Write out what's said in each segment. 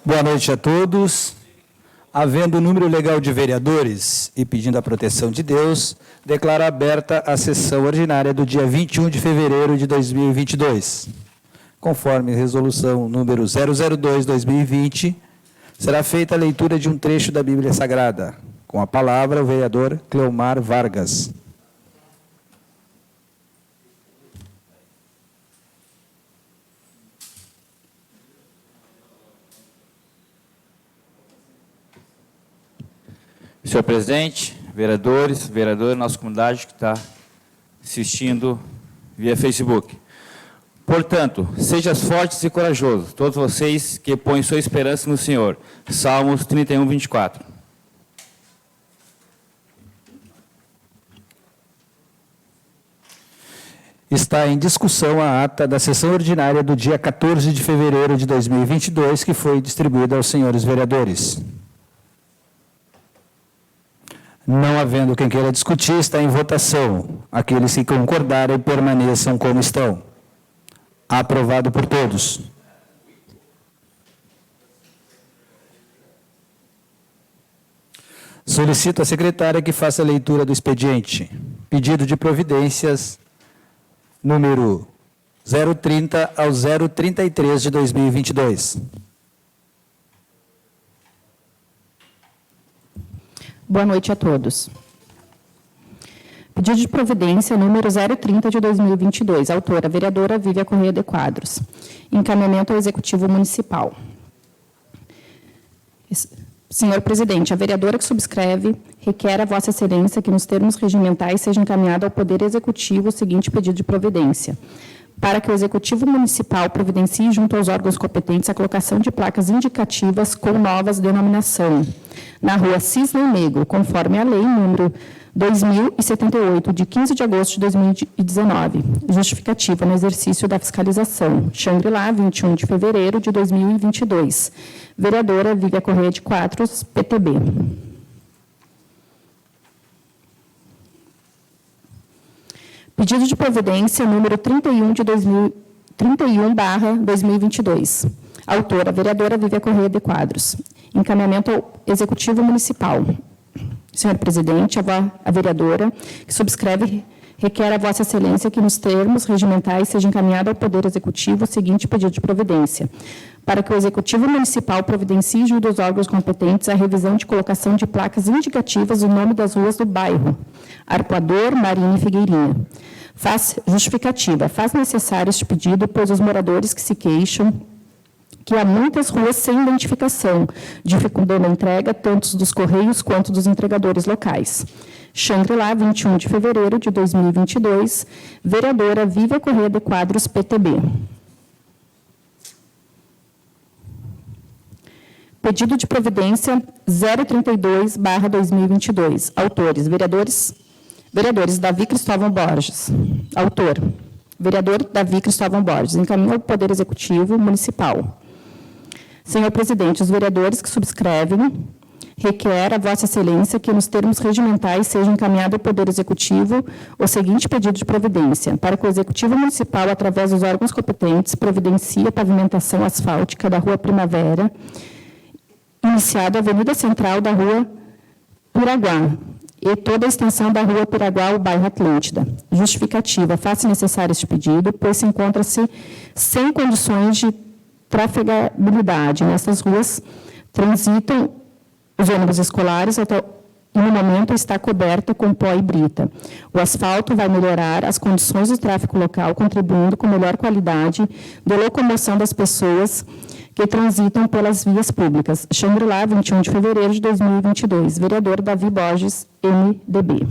Boa noite a todos. Havendo o número legal de vereadores e pedindo a proteção de Deus, declaro aberta a sessão ordinária do dia 21 de fevereiro de 2022. Conforme resolução número 002/2020, será feita a leitura de um trecho da Bíblia Sagrada. Com a palavra, o vereador Cleomar Vargas. Senhor presidente, vereadores, nossa comunidade que está assistindo via Facebook. Portanto, sejam fortes e corajosos, todos vocês que põem sua esperança no Senhor. Salmos 31, 24. Está em discussão a ata da sessão ordinária do dia 14 de fevereiro de 2022, que foi distribuída aos senhores vereadores. Não havendo quem queira discutir, está em votação. Aqueles que concordarem permaneçam como estão. Aprovado por todos. Solicito à secretária que faça a leitura do expediente. Pedido de providências, número 030 ao 033 de 2022. Boa noite a todos. Pedido de providência número 030 de 2022. Autora, vereadora Vívia Correia de Quadros. Encaminhamento ao Executivo Municipal. Senhor presidente, a vereadora que subscreve requer a Vossa Excelência que, nos termos regimentais, seja encaminhado ao Poder Executivo o seguinte pedido de providência. Para que o Executivo Municipal providencie junto aos órgãos competentes a colocação de placas indicativas com novas denominação na rua Cisne Negro, conforme a lei número 2078, de 15 de agosto de 2019. Justificativa no exercício da fiscalização. Xangri-Lá, 21 de fevereiro de 2022. Vereadora Vívia Correia de Quadros, PTB. Pedido de providência número 31/2022. Autora, vereadora Vívia Correia de Quadros. Encaminhamento ao Executivo Municipal. Senhor presidente, a vereadora que subscreve requer a Vossa Excelência que, nos termos regimentais, seja encaminhado ao Poder Executivo o seguinte pedido de providência. Para que o Executivo Municipal providencie junto aos órgãos competentes a revisão de colocação de placas indicativas do nome das ruas do bairro Arpoador, Marinha e Figueirinha. Justificativa. Faz necessário este pedido, pois os moradores que se queixam que há muitas ruas sem identificação, dificultando a entrega tanto dos Correios quanto dos entregadores locais. Xangri-Lá, 21 de fevereiro de 2022, vereadora Vívia Correia de Quadros, PTB. Pedido de providência 032/2022. Autores, vereadores Davi Cristóvão Borges. Autor, vereador Davi Cristóvão Borges. Encaminha ao Poder Executivo Municipal. Senhor presidente, os vereadores que subscrevem requer a Vossa Excelência que, nos termos regimentais, seja encaminhado ao Poder Executivo o seguinte pedido de providência. Para que o Executivo Municipal, através dos órgãos competentes, providencie a pavimentação asfáltica da Rua Primavera, iniciada a Avenida Central da Rua Piraguá, e toda a extensão da Rua Piraguá, o bairro Atlântida. Justificativa. Faça necessário este pedido, pois se encontra-se sem condições de trafegabilidade. Nessas ruas transitam os ônibus escolares e, no momento, está coberta com pó e brita. O asfalto vai melhorar as condições do tráfego local, contribuindo com melhor qualidade de locomoção das pessoas que transitam pelas vias públicas. Xangri-Lá, 21 de fevereiro de 2022. Vereador Davi Borges, MDB.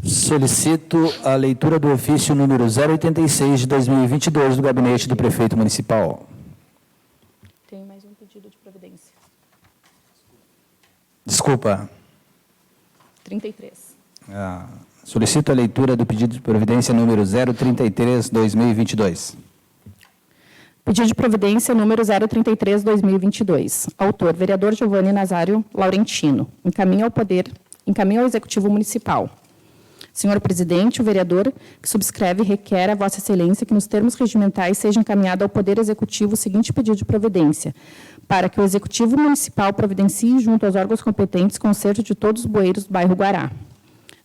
Solicito a leitura do ofício número 086 de 2022 do Gabinete do Prefeito Municipal. Tem mais um pedido de providência. Desculpa. 33. Solicito a leitura do pedido de providência número 033/2022. Pedido de providência número 033/2022. Autor, vereador Giovanni Nazário Laurentino. Encaminha ao Executivo Municipal. Senhor presidente, o vereador que subscreve requer a Vossa Excelência que, nos termos regimentais, seja encaminhado ao Poder Executivo o seguinte pedido de providência: para que o Executivo Municipal providencie, junto aos órgãos competentes, conserto de todos os bueiros do bairro Guará.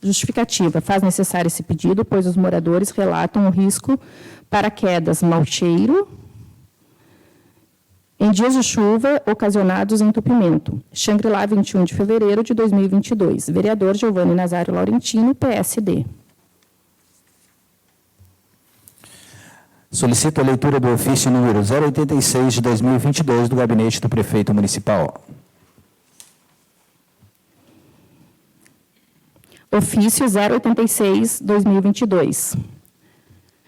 Justificativa: faz necessário esse pedido, pois os moradores relatam o risco para quedas, mau cheiro, em dias de chuva ocasionados em entupimento. Xangri-Lá, 21 de fevereiro de 2022. Vereador Giovanni Nazário Laurentino, PSD. Solicito a leitura do ofício número 086 de 2022 do Gabinete do Prefeito Municipal. Ofício 086, 2022.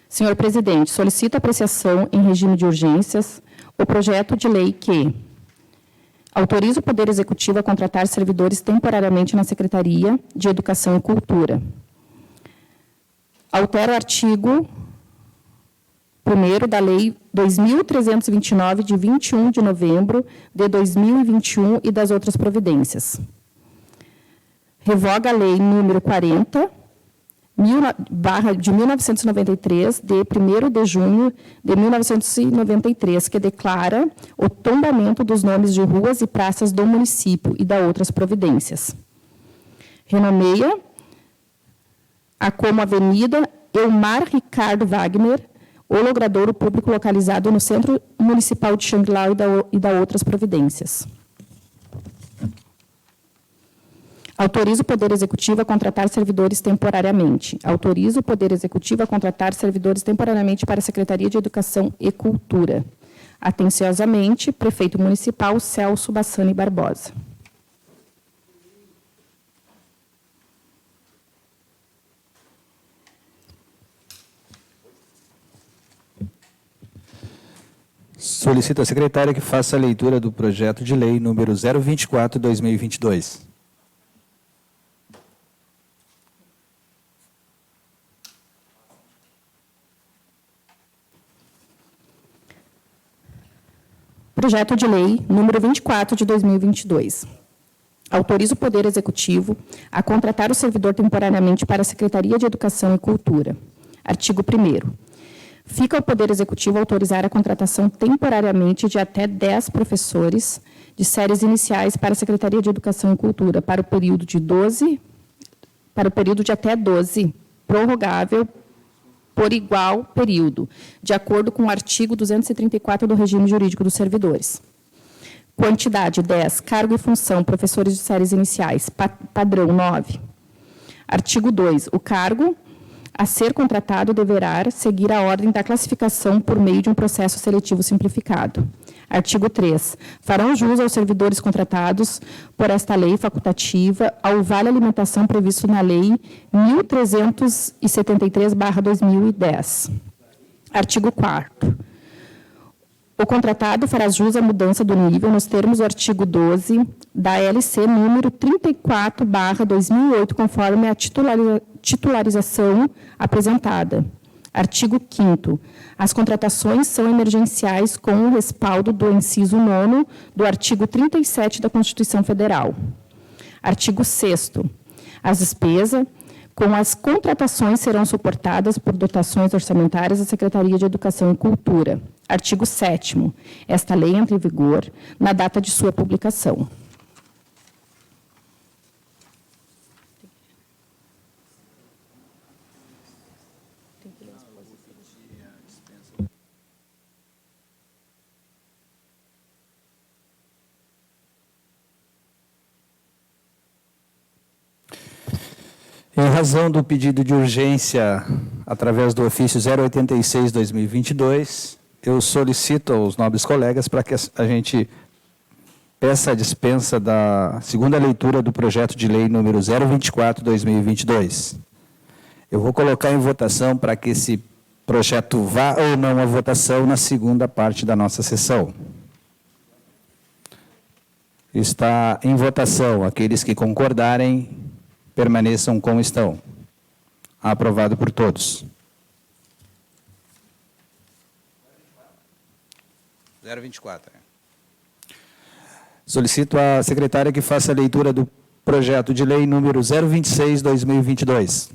Senhor presidente, solicito apreciação em regime de urgências o projeto de lei que autoriza o Poder Executivo a contratar servidores temporariamente na Secretaria de Educação e Cultura. Altera o artigo 1º da Lei 2.329, de 21 de novembro de 2021 e das outras providências. Revoga a Lei número 40, de 1993, de 1º de junho de 1993, que declara o tombamento dos nomes de ruas e praças do município e da outras providências. Renomeia a como Avenida Elmar Ricardo Wagner, o logradouro público localizado no Centro Municipal de Xangri-Lá e da outras providências. Autoriza o Poder Executivo a contratar servidores temporariamente. Autoriza o Poder Executivo a contratar servidores temporariamente para a Secretaria de Educação e Cultura. Atenciosamente, Prefeito Municipal Celso Bassani Barbosa. Solicito à secretária que faça a leitura do projeto de lei número 024/2022. Projeto de lei número 24 de 2022. Autoriza o Poder Executivo a contratar o servidor temporariamente para a Secretaria de Educação e Cultura. Artigo 1º. Fica ao Poder Executivo autorizar a contratação temporariamente de até 10 professores de séries iniciais para a Secretaria de Educação e Cultura para o período de até 12, prorrogável por igual período, de acordo com o artigo 234 do Regime Jurídico dos Servidores. Quantidade: 10. Cargo e função: professores de séries iniciais. Padrão: 9. Artigo 2. O cargo a ser contratado deverá seguir a ordem da classificação por meio de um processo seletivo simplificado. Artigo 3. Farão jus aos servidores contratados por esta lei facultativa ao vale alimentação previsto na Lei 1.373/2010. Artigo 4º. O contratado fará jus à mudança do nível nos termos do artigo 12 da LC número 34/2008, conforme a titularização apresentada. Artigo 5º. As contratações são emergenciais com o respaldo do inciso 9º do artigo 37 da Constituição Federal. Artigo 6º. As despesas com as contratações serão suportadas por dotações orçamentárias da Secretaria de Educação e Cultura. Artigo 7º. Esta lei entra em vigor na data de sua publicação. Em razão do pedido de urgência, através do ofício 086/2022, eu solicito aos nobres colegas para que a gente peça a dispensa da segunda leitura do projeto de lei número 024/2022. Eu vou colocar em votação para que esse projeto vá ou não à votação na segunda parte da nossa sessão. Está em votação. Aqueles que concordarem, permaneçam como estão. Aprovado por todos. 024. Solicito à secretária que faça a leitura do projeto de lei número 026/2022.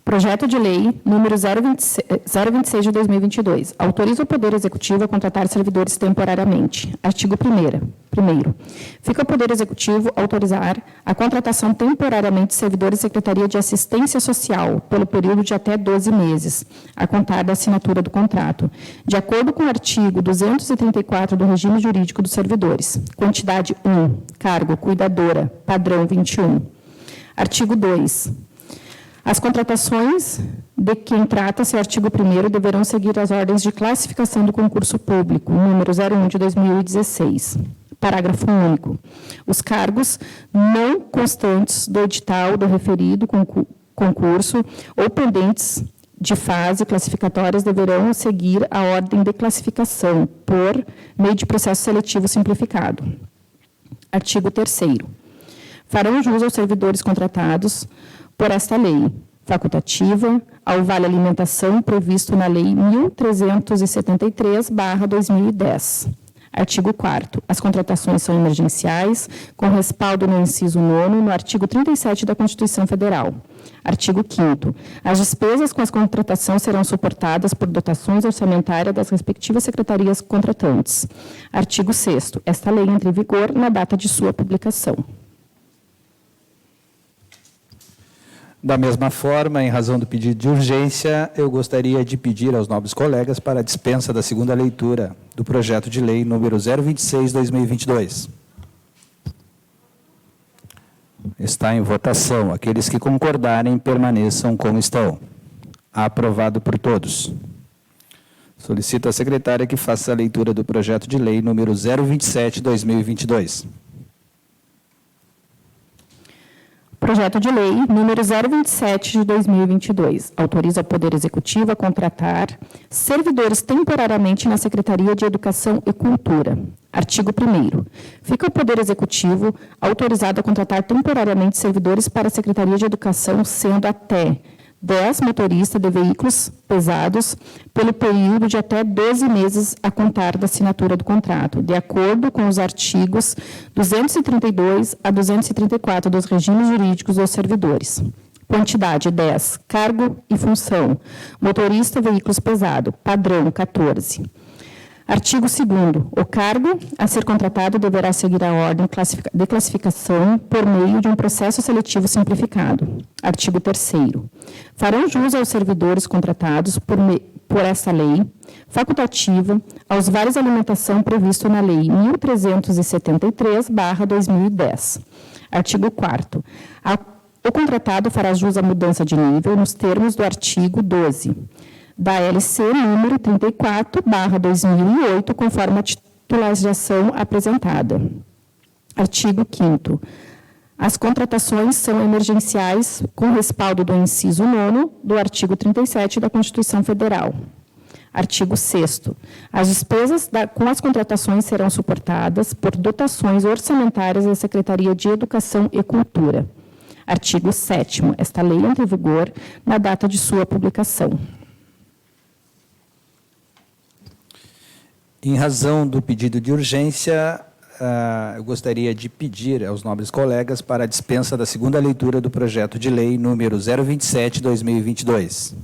Projeto de Lei número 026 de 2022. Autoriza o Poder Executivo a contratar servidores temporariamente. Artigo 1º. Fica o Poder Executivo autorizar a contratação temporariamente de servidores da Secretaria de Assistência Social pelo período de até 12 meses, a contar da assinatura do contrato, de acordo com o artigo 234 do Regime Jurídico dos Servidores. Quantidade 1, cargo, cuidadora, padrão 21. Artigo 2. As contratações de quem trata-se o artigo 1º deverão seguir as ordens de classificação do concurso público, número 01 de 2016. Parágrafo único. Os cargos não constantes do edital do referido concurso ou pendentes de fase classificatórias deverão seguir a ordem de classificação por meio de processo seletivo simplificado. Artigo 3º. Farão jus aos servidores contratados por esta lei, facultativa, ao vale alimentação previsto na Lei 1.373/2010. Artigo 4º. As contratações são emergenciais, com respaldo no inciso 9º, no artigo 37 da Constituição Federal. Artigo 5º. As despesas com as contratações serão suportadas por dotações orçamentárias das respectivas secretarias contratantes. Artigo 6º. Esta lei entra em vigor na data de sua publicação. Da mesma forma, em razão do pedido de urgência, eu gostaria de pedir aos nobres colegas para a dispensa da segunda leitura do projeto de lei número 026/2022. Está em votação. Aqueles que concordarem, permaneçam como estão. Aprovado por todos. Solicito à secretária que faça a leitura do projeto de lei número 027/2022. Projeto de Lei número 027 de 2022. Autoriza o Poder Executivo a contratar servidores temporariamente na Secretaria de Educação e Cultura. Artigo 1º. Fica o Poder Executivo autorizado a contratar temporariamente servidores para a Secretaria de Educação, sendo até 10 motoristas de veículos pesados, pelo período de até 12 meses a contar da assinatura do contrato, de acordo com os artigos 232 a 234 dos regimes jurídicos dos servidores. Quantidade 10, cargo e função, motorista veículos pesados, padrão 14. Artigo 2º. O cargo a ser contratado deverá seguir a ordem de classificação por meio de um processo seletivo simplificado. Artigo 3º. Farão jus aos servidores contratados por essa lei, facultativa, aos vales alimentação previsto na Lei 1.373/2010. Artigo 4º. O contratado fará jus à mudança de nível nos termos do artigo 12. Da LC número 34/2008, conforme a titularização apresentada. Artigo 5º. As contratações são emergenciais, com respaldo do inciso 9º do artigo 37 da Constituição Federal. Artigo 6º. As despesas com as contratações serão suportadas por dotações orçamentárias da Secretaria de Educação e Cultura. Artigo 7º. Esta lei entra em vigor na data de sua publicação. Em razão do pedido de urgência, eu gostaria de pedir aos nobres colegas para a dispensa da segunda leitura do projeto de lei número 027/2022.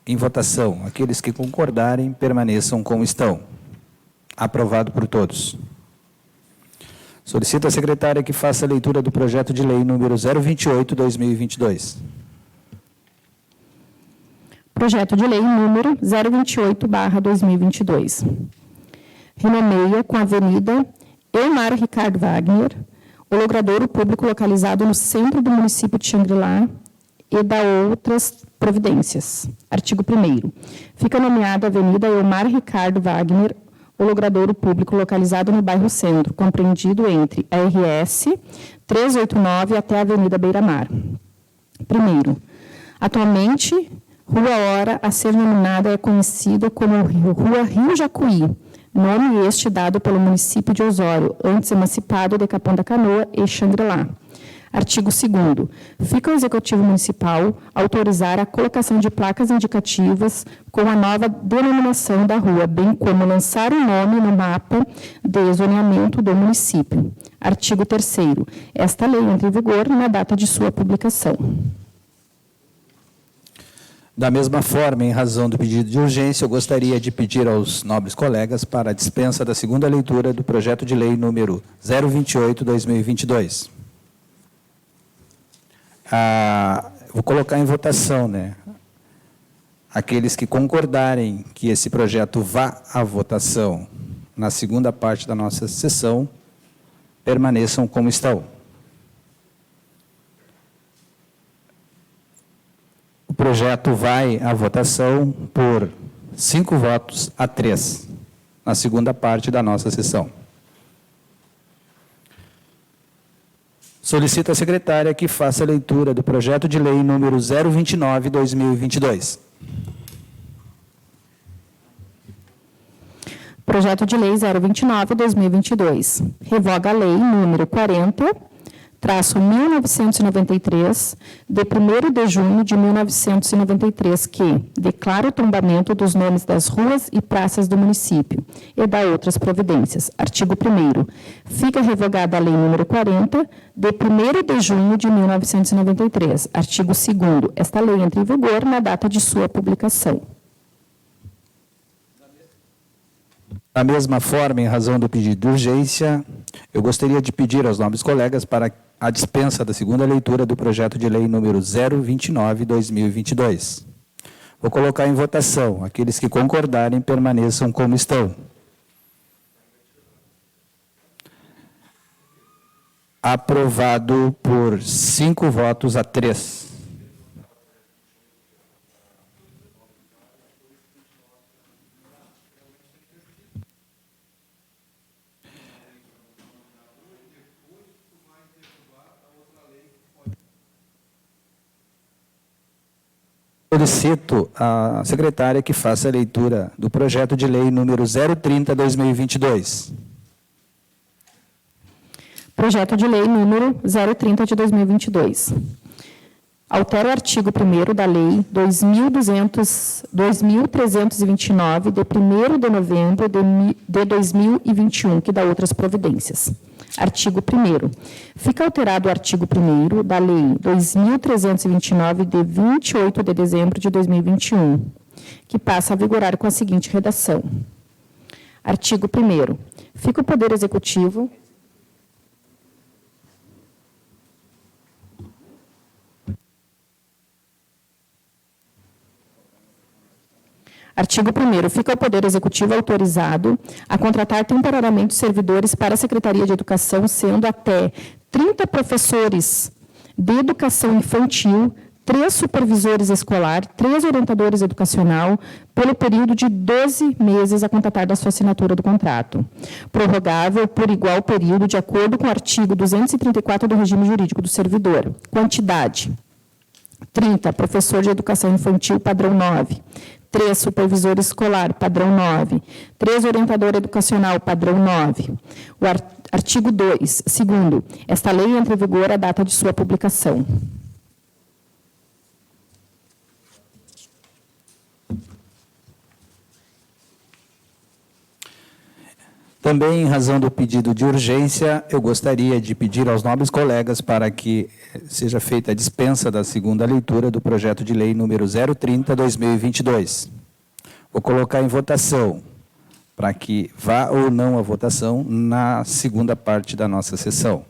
Em votação, aqueles que concordarem, permaneçam como estão. Aprovado por todos. Solicito à secretária que faça a leitura do projeto de lei número 028/2022. Projeto de Lei número 028/2022. Renomeia com a Avenida Eumar Ricardo Wagner, o logradouro público localizado no centro do município de Xangri-Lá e da outras providências. Artigo 1º. Fica nomeada a Avenida Eumar Ricardo Wagner, o logradouro público localizado no bairro Centro, compreendido entre a RS 389 até a Avenida Beira-Mar. Primeiro, atualmente, Rua Hora a ser nominada é conhecida como Rua Rio Jacuí, nome este dado pelo município de Osório, antes emancipado de Capão da Canoa e Xangri-Lá. Artigo 2º. Fica ao Executivo Municipal autorizar a colocação de placas indicativas com a nova denominação da rua, bem como lançar o nome no mapa de zoneamento do município. Artigo 3º. Esta lei entra em vigor na data de sua publicação. Da mesma forma, em razão do pedido de urgência, eu gostaria de pedir aos nobres colegas para a dispensa da segunda leitura do projeto de lei número 028/2022. Vou colocar em votação, né? Aqueles que concordarem que esse projeto vá à votação na segunda parte da nossa sessão, permaneçam como estão. O projeto vai à votação por 5 votos a 3, na segunda parte da nossa sessão. Solicito à secretária que faça a leitura do projeto de lei número 029/2022. Projeto de lei 029/2022. Revoga a lei número 40-1993, de 1º de junho de 1993, que declara o tombamento dos nomes das ruas e praças do município e dá outras providências. Artigo 1º. Fica revogada a lei número 40, de 1º de junho de 1993. Artigo 2º. Esta lei entra em vigor na data de sua publicação. Da mesma forma, em razão do pedido de urgência, eu gostaria de pedir aos nobres colegas para a dispensa da segunda leitura do projeto de lei número 029/2022. Vou colocar em votação. Aqueles que concordarem, permaneçam como estão. Aprovado por 5 votos a 3. Solicito à secretária que faça a leitura do projeto de lei número 030/2022. Projeto de lei número 030 de 2022. Altera o artigo 1º da lei 2.329, de 1º de novembro de 2021, que dá outras providências. Artigo 1º. Fica alterado o artigo 1º da lei 2.329, de 28 de dezembro de 2021, que passa a vigorar com a seguinte redação. Artigo 1º. Fica o Poder Executivo Artigo 1º. Fica o Poder Executivo autorizado a contratar temporariamente servidores para a Secretaria de Educação, sendo até 30 professores de educação infantil, 3 supervisores escolar, 3 orientadores educacional, pelo período de 12 meses a contatar da sua assinatura do contrato, prorrogável por igual período, de acordo com o artigo 234 do regime jurídico do servidor. Quantidade: 30 professor de educação infantil, padrão 9, 3 supervisor escolar, padrão 9, 3 orientador educacional, padrão 9. O artigo 2, segundo, esta lei entra em vigor à data de sua publicação. Também, em razão do pedido de urgência, eu gostaria de pedir aos nobres colegas para que seja feita a dispensa da segunda leitura do projeto de lei número 030/2022. Vou colocar em votação, para que vá ou não à votação na segunda parte da nossa sessão.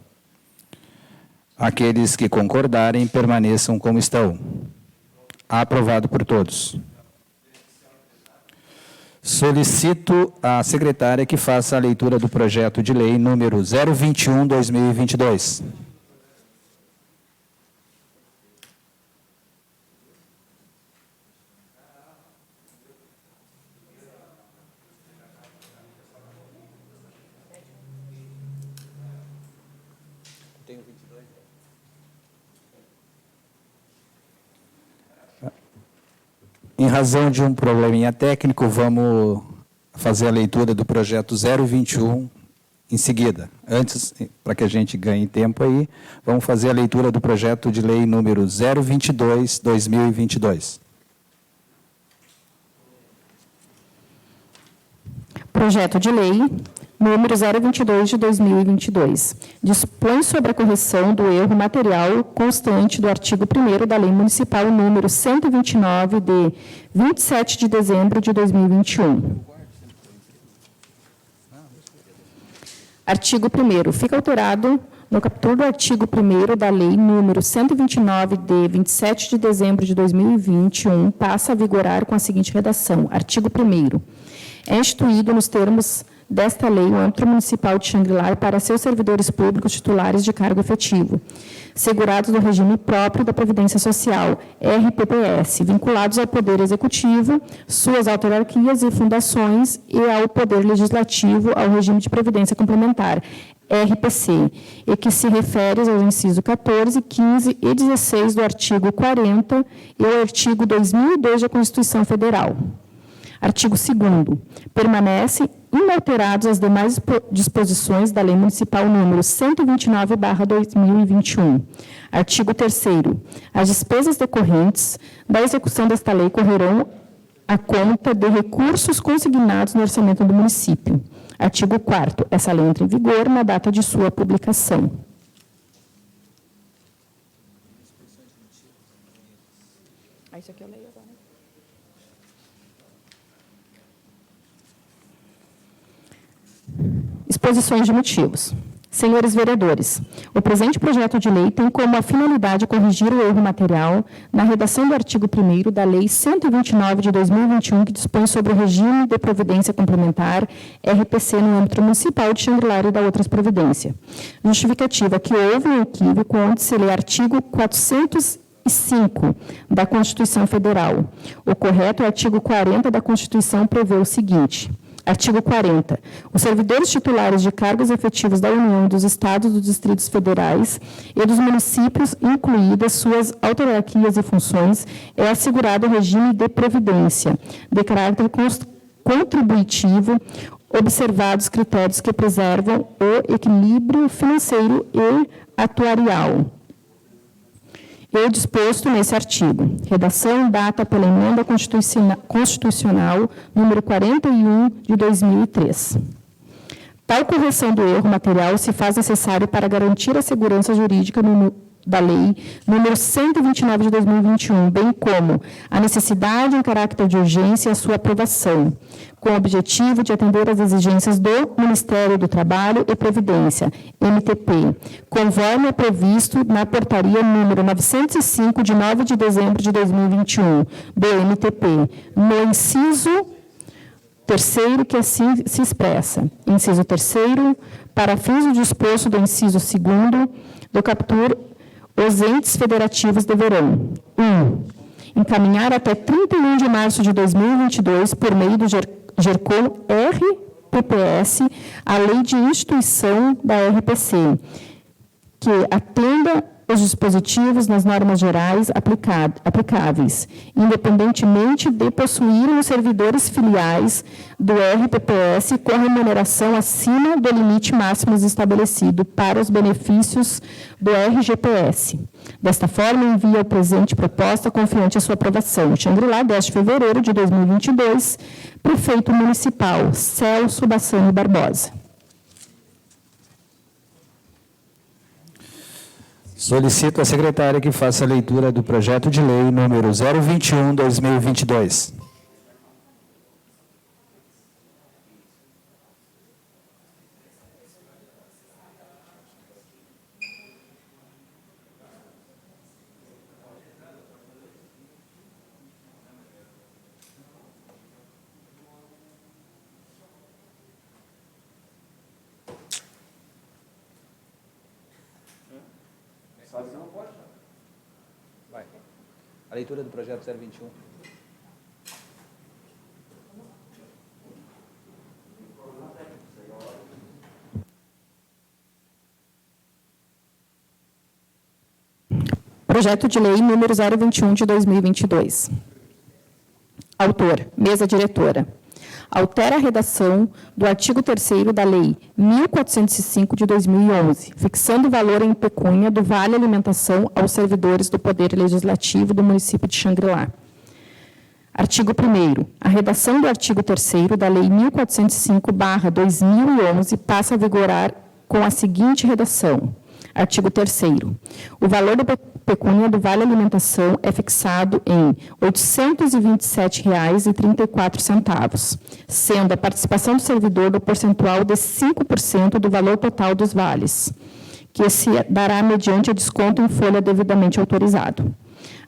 Aqueles que concordarem, permaneçam como estão. Aprovado por todos. Solicito à secretária que faça a leitura do projeto de lei número 021/2022. Em razão de um probleminha técnico, vamos fazer a leitura do projeto 021 em seguida. Antes, para que a gente ganhe tempo aí, vamos fazer a leitura do projeto de lei número 022/2022. Projeto de lei número 022 de 2022. Dispõe sobre a correção do erro material constante do artigo 1º da Lei Municipal número 129 de 27 de dezembro de 2021. Artigo 1º. Fica alterado no capítulo do artigo 1º da Lei número 129 de 27 de dezembro de 2021, passa a vigorar com a seguinte redação. Artigo 1º. É instituído nos termos desta lei o âmbito municipal de Xangri-Lá para seus servidores públicos titulares de cargo efetivo, segurados no regime próprio da Previdência Social, RPPS, vinculados ao Poder Executivo, suas autarquias e fundações e ao Poder Legislativo, ao regime de Previdência Complementar, RPC, e que se refere aos incisos 14, 15 e 16 do artigo 40 e ao artigo 2002 da Constituição Federal. Artigo 2º. Permanecem inalterados as demais disposições da Lei Municipal número 129/2021. Artigo 3º. As despesas decorrentes da execução desta lei correrão à conta de recursos consignados no orçamento do município. Artigo 4º. Essa lei entra em vigor na data de sua publicação. Isso aqui eu leio agora. Exposições de motivos. Senhores vereadores, o presente projeto de lei tem como a finalidade corrigir o erro material na redação do artigo 1º da Lei 129 de 2021, que dispõe sobre o regime de providência complementar RPC no âmbito municipal de Xangri-Lá e da outras providências. Justificativa que houve um equívoco onde se lê artigo 405 da Constituição Federal. O correto é o artigo 40 da Constituição, prevê o seguinte. Artigo 40. Os servidores titulares de cargos efetivos da União, dos Estados, dos Distritos Federais e dos municípios, incluídas suas autarquias e funções, é assegurado o regime de previdência, de caráter contributivo, observados critérios que preservam o equilíbrio financeiro e atuarial. E disposto nesse artigo. Redação data pela emenda constitucional número 41 de 2003. Tal correção do erro material se faz necessário para garantir a segurança jurídica da Lei número 129 de 2021, bem como a necessidade em caráter de urgência e a sua aprovação, com o objetivo de atender às exigências do Ministério do Trabalho e Previdência, MTP, conforme é previsto na portaria número 905, de 9 de dezembro de 2021, do MTP, no inciso 3º, que assim se expressa. Inciso 3º, para fins do disposto do inciso 2º do caput, os entes federativos deverão: 1. Encaminhar até 31 de março de 2022, por meio do GERCOM RPPS, a lei de instituição da RPC, que atenda os dispositivos nas normas gerais aplicáveis, independentemente de possuírem os servidores filiais do RPPS com remuneração acima do limite máximo estabelecido para os benefícios do RGPS. Desta forma, envia a presente proposta confiante a sua aprovação. Xangri-Lá, 10 de fevereiro de 2022, Prefeito Municipal, Celso Bassani Barbosa. Solicito à secretária que faça a leitura do projeto de lei número 021/2022. Vai. A leitura do projeto 021. Projeto de lei número 021 de 2022. Autor, mesa diretora. altera a redação do artigo 3º da Lei 1.405 de 2011, fixando o valor em pecúnia do Vale Alimentação aos servidores do Poder Legislativo do município de Xangri-Lá. Artigo 1º. A redação do artigo 3º da Lei 1.405/2011 passa a vigorar com a seguinte redação. Artigo 3º. O valor da pecúnia do Vale Alimentação é fixado em R$ 827,34, sendo a participação do servidor do percentual de 5% do valor total dos vales, que se dará mediante a desconto em folha devidamente autorizado.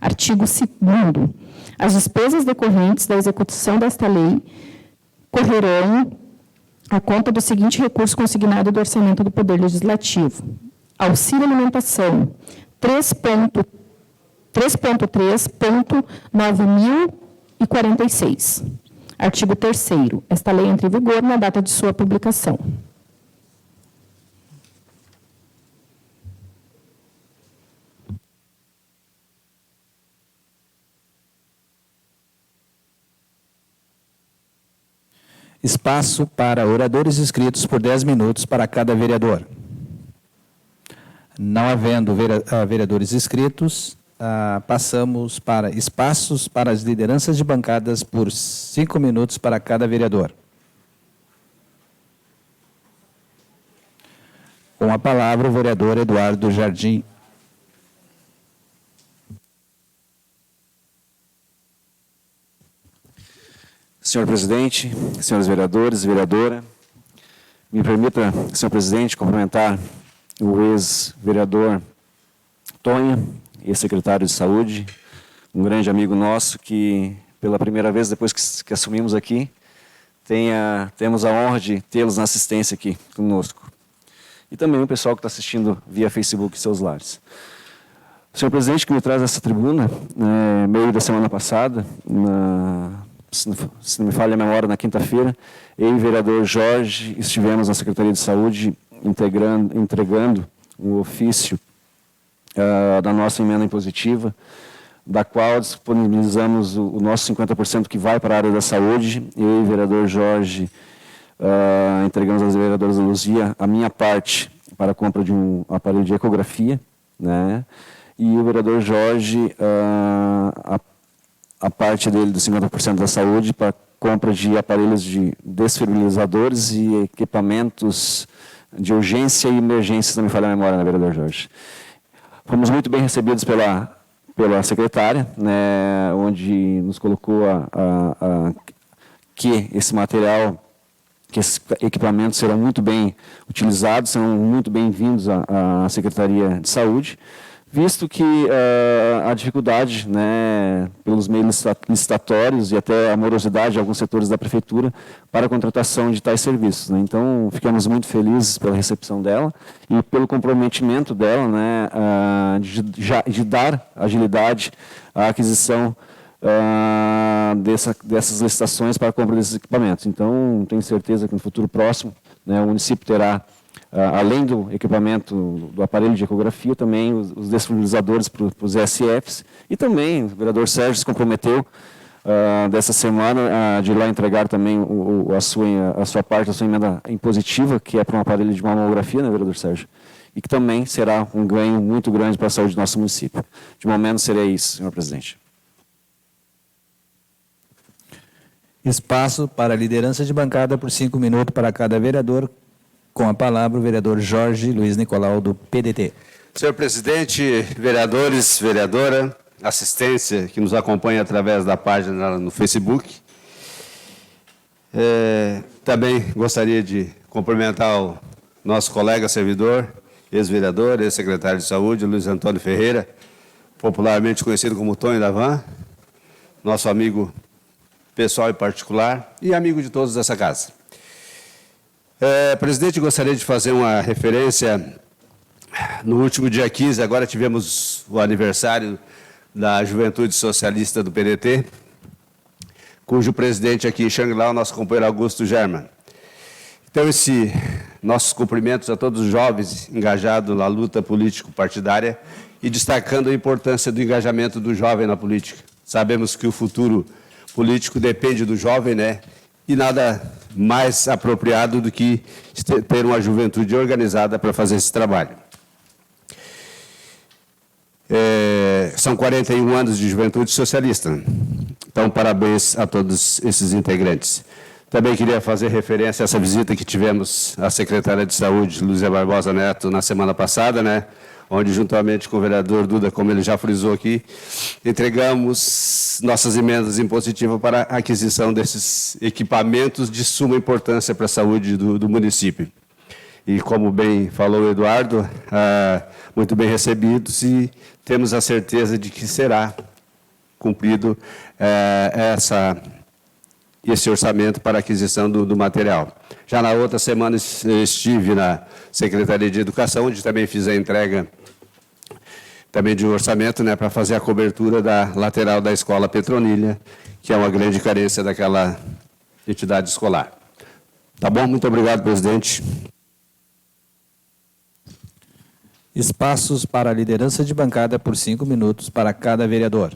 Artigo 2º. As despesas decorrentes da execução desta lei correrão à conta do seguinte recurso consignado do orçamento do Poder Legislativo. Auxílio alimentação, 3.3.9046. Artigo 3º. Esta lei entra em vigor na data de sua publicação. Espaço para oradores inscritos por 10 minutos para cada vereador. Não havendo vereadores inscritos, passamos para espaços para as lideranças de bancadas por 5 minutos para cada vereador. Com a palavra, o vereador Eduardo Jardim. Senhor presidente, senhores vereadores, vereadora, me permita, senhor presidente, cumprimentar o ex-vereador Tonha, ex-secretário de Saúde, um grande amigo nosso que, pela primeira vez depois que assumimos aqui, temos a honra de tê-los na assistência aqui conosco. E também o pessoal que está assistindo via Facebook e seus lares. O senhor presidente que me traz essa tribuna, meio da semana passada, se não me falha a memória, na quinta-feira, eu e o vereador Jorge estivemos na Secretaria de Saúde entregando um ofício da nossa emenda impositiva, da qual disponibilizamos o nosso 50% que vai para a área da saúde. Eu e o vereador Jorge entregamos às vereadoras da Luzia a minha parte para a compra de um aparelho de ecografia, né? E o vereador Jorge a parte dele dos 50% da saúde para compra de aparelhos de desfibriladores e equipamentos de urgência e emergência, se não me falha a memória, né, vereador Jorge? Fomos muito bem recebidos pela secretária, né, onde nos colocou que esse material, que esses equipamentos serão muito bem utilizados, serão muito bem-vindos à Secretaria de Saúde, visto que a dificuldade, né, pelos meios licitatórios e até a morosidade de alguns setores da Prefeitura para a contratação de tais serviços, né? Então, ficamos muito felizes pela recepção dela e pelo comprometimento dela, né, de dar agilidade à aquisição dessas licitações para a compra desses equipamentos. Então, tenho certeza que no futuro próximo, né, o município terá, além do equipamento do aparelho de ecografia, também os desfibriladores para os ESFs, e também o vereador Sérgio se comprometeu dessa semana de ir lá entregar também a sua parte, a sua emenda impositiva, que é para um aparelho de mamografia, né, vereador Sérgio? E que também será um ganho muito grande para a saúde do nosso município. De momento seria isso, senhor presidente. Espaço para liderança de bancada por 5 minutos para cada vereador. Com a palavra, o vereador Jorge Luiz Nicolau, do PDT. Senhor presidente, vereadores, vereadora, assistência que nos acompanha através da página no Facebook. Também gostaria de cumprimentar o nosso colega servidor, ex-vereador, ex-secretário de Saúde, Luiz Antônio Ferreira, popularmente conhecido como Tonho da Van, nosso amigo pessoal e particular e amigo de todos dessa casa. Presidente, gostaria de fazer uma referência. No último dia 15, agora tivemos o aniversário da Juventude Socialista do PDT, cujo presidente aqui em Xangri-Lá é o nosso companheiro Augusto German. Então, nossos cumprimentos a todos os jovens engajados na luta político-partidária e destacando a importância do engajamento do jovem na política. Sabemos que o futuro político depende do jovem, né? e nada mais apropriado do que ter uma juventude organizada para fazer esse trabalho. São 41 anos de Juventude Socialista. Então, parabéns a todos esses integrantes. Também queria fazer referência a essa visita que tivemos à secretária de Saúde, Lúcia Barbosa Neto, na semana passada, né? Onde, juntamente com o vereador Duda, como ele já frisou aqui, entregamos nossas emendas impositivas para a aquisição desses equipamentos de suma importância para a saúde do município. E, como bem falou o Eduardo, muito bem recebidos, e temos a certeza de que será cumprido esse orçamento para a aquisição do material. Já na outra semana estive na Secretaria de Educação, onde também fiz a entrega também de um orçamento, né, para fazer a cobertura da lateral da Escola Petronilha, que é uma grande carência daquela entidade escolar. Tá bom? Muito obrigado, presidente. Espaços para a liderança de bancada por 5 minutos para cada vereador.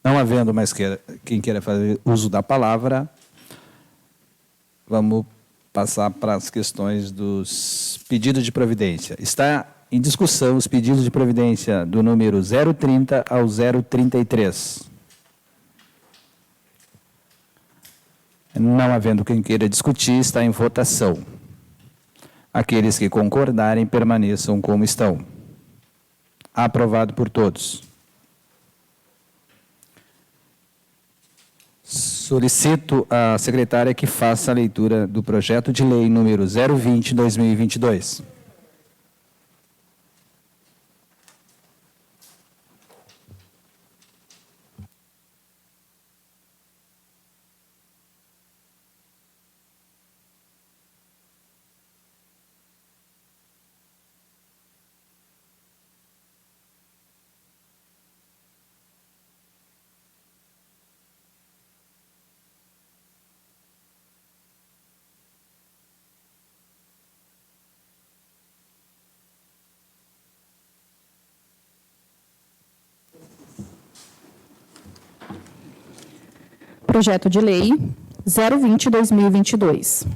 Não havendo mais quem queira fazer uso da palavra, vamos passar para as questões dos pedidos de providência. Está em discussão os pedidos de providência do número 030 ao 033. Não havendo quem queira discutir, está em votação. Aqueles que concordarem, permaneçam como estão. Aprovado por todos. Solicito à secretária que faça a leitura do projeto de lei número 020/2022. Projeto de Lei 020/2022.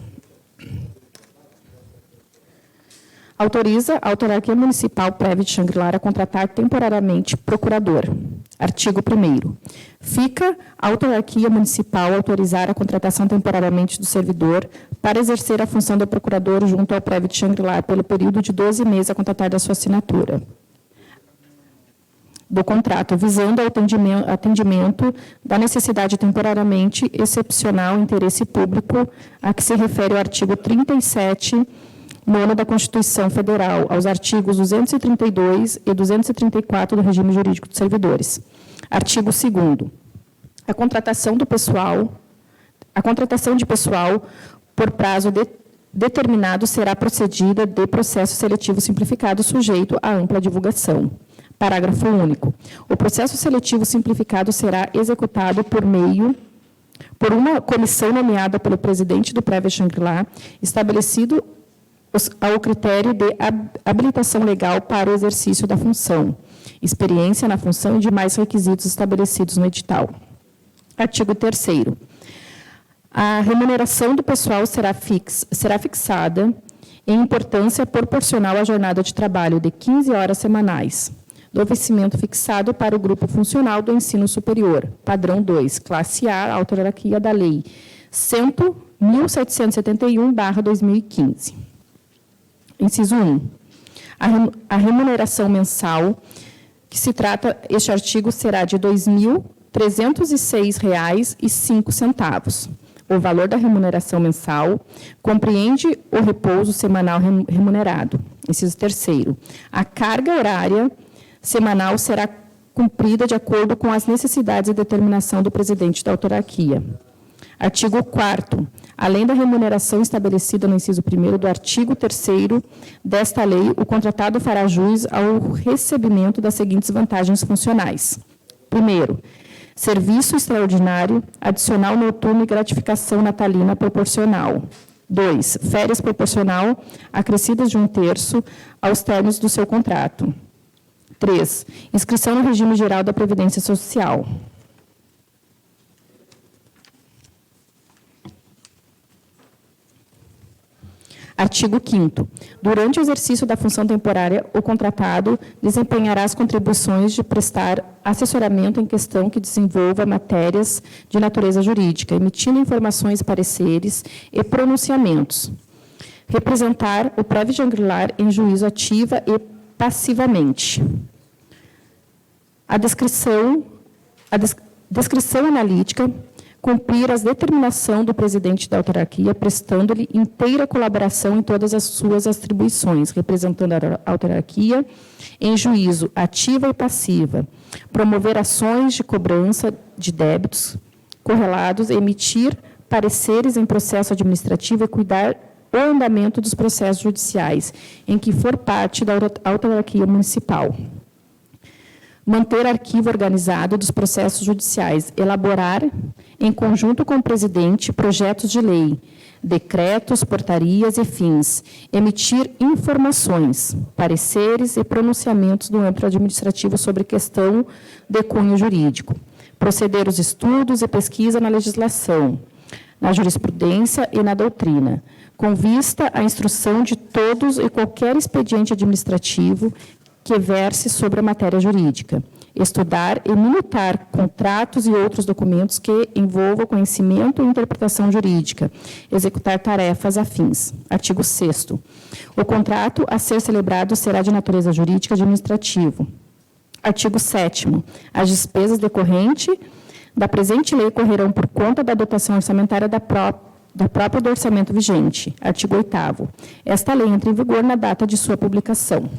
Autoriza a Autarquia Municipal Prévia de Xangri-Lá a contratar temporariamente procurador. Artigo 1º. Fica a Autarquia Municipal autorizar a contratação temporariamente do servidor para exercer a função de procurador junto ao Prévio de Xangri-Lá pelo período de 12 meses a contatar da sua assinatura do contrato, visando ao atendimento da necessidade temporariamente excepcional interesse público a que se refere o artigo 37, nono da Constituição Federal, aos artigos 232 e 234 do Regime Jurídico dos Servidores. Artigo 2º. A contratação de pessoal por prazo determinado será procedida de processo seletivo simplificado sujeito à ampla divulgação. Parágrafo único. O processo seletivo simplificado será executado por uma comissão nomeada pelo presidente do Prévio Xangri-Lá, estabelecido ao critério de habilitação legal para o exercício da função, experiência na função e demais requisitos estabelecidos no edital. Artigo 3º. A remuneração do pessoal será fixada em importância proporcional à jornada de trabalho de 15 horas semanais, do vencimento fixado para o grupo funcional do ensino superior, padrão 2, classe A, autarquia da Lei 100.771/2015. Inciso 1. A remuneração mensal que se trata este artigo será de R$ 2.306,05. O valor da remuneração mensal compreende o repouso semanal remunerado. Inciso 3º. A carga horária semanal será cumprida de acordo com as necessidades e determinação do presidente da autarquia. Artigo 4º. Além da remuneração estabelecida no inciso 1º do artigo 3º desta lei, o contratado fará jus ao recebimento das seguintes vantagens funcionais. Primeiro, serviço extraordinário, adicional noturno e gratificação natalina proporcional. 2, férias proporcional acrescidas de 1/3 aos términos do seu contrato. 3, inscrição no regime geral da Previdência Social. Artigo 5º. Durante o exercício da função temporária, o contratado desempenhará as contribuições de prestar assessoramento em questão que desenvolva matérias de natureza jurídica, emitindo informações, pareceres e pronunciamentos. Representar o prévio Shangri-La em juízo ativa e passivamente. A descrição analítica, cumprir as determinações do presidente da autarquia, prestando-lhe inteira colaboração em todas as suas atribuições, representando a autarquia em juízo ativa e passiva, promover ações de cobrança de débitos correlados, emitir pareceres em processo administrativo e cuidar o andamento dos processos judiciais, em que for parte da autarquia municipal. Manter arquivo organizado dos processos judiciais, elaborar, em conjunto com o presidente, projetos de lei, decretos, portarias e fins, emitir informações, pareceres e pronunciamentos no âmbito administrativo sobre questão de cunho jurídico, proceder os estudos e pesquisa na legislação, na jurisprudência e na doutrina, com vista à instrução de todos e qualquer expediente administrativo que verse sobre a matéria jurídica, estudar e minutar contratos e outros documentos que envolvam conhecimento e interpretação jurídica, executar tarefas afins. Artigo 6º. O contrato a ser celebrado será de natureza jurídica administrativa. Artigo 7º. As despesas decorrentes da presente lei correrão por conta da dotação orçamentária da própria do orçamento vigente. Artigo 8º. Esta lei entra em vigor na data de sua publicação.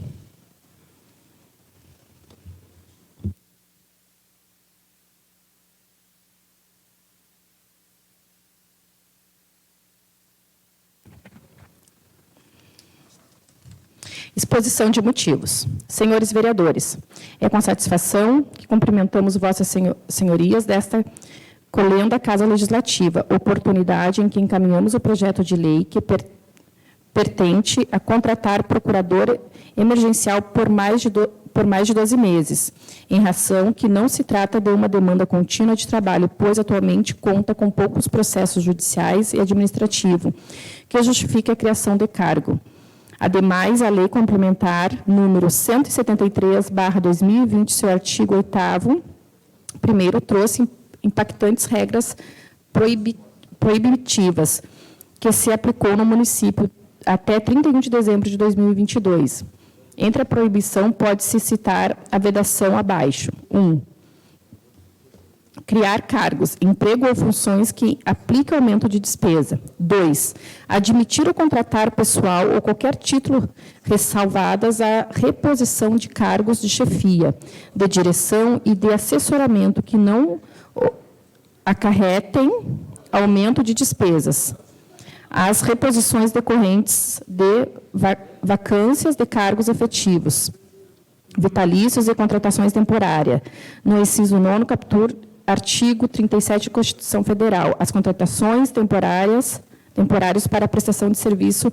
Exposição de motivos. Senhores vereadores, é com satisfação que cumprimentamos vossas senhorias desta colenda Casa Legislativa, oportunidade em que encaminhamos o projeto de lei que pertente a contratar procurador emergencial por mais de 12 meses, em razão que não se trata de uma demanda contínua de trabalho, pois atualmente conta com poucos processos judiciais e administrativos, que justifique a criação de cargo. Ademais, a Lei Complementar número 173/2020, seu artigo 8º, primeiro, trouxe impactantes regras proibitivas, que se aplicou no município até 31 de dezembro de 2022. Entre a proibição, pode-se citar a vedação abaixo. 1. Criar cargos, emprego ou funções que apliquem aumento de despesa. 2. Admitir ou contratar pessoal ou qualquer título ressalvadas a reposição de cargos de chefia, de direção e de assessoramento que não acarretem aumento de despesas. As reposições decorrentes de vacâncias de cargos efetivos, vitalícios e contratações temporárias. No inciso 9º, captura artigo 37 da Constituição Federal, as contratações temporárias para a prestação de serviço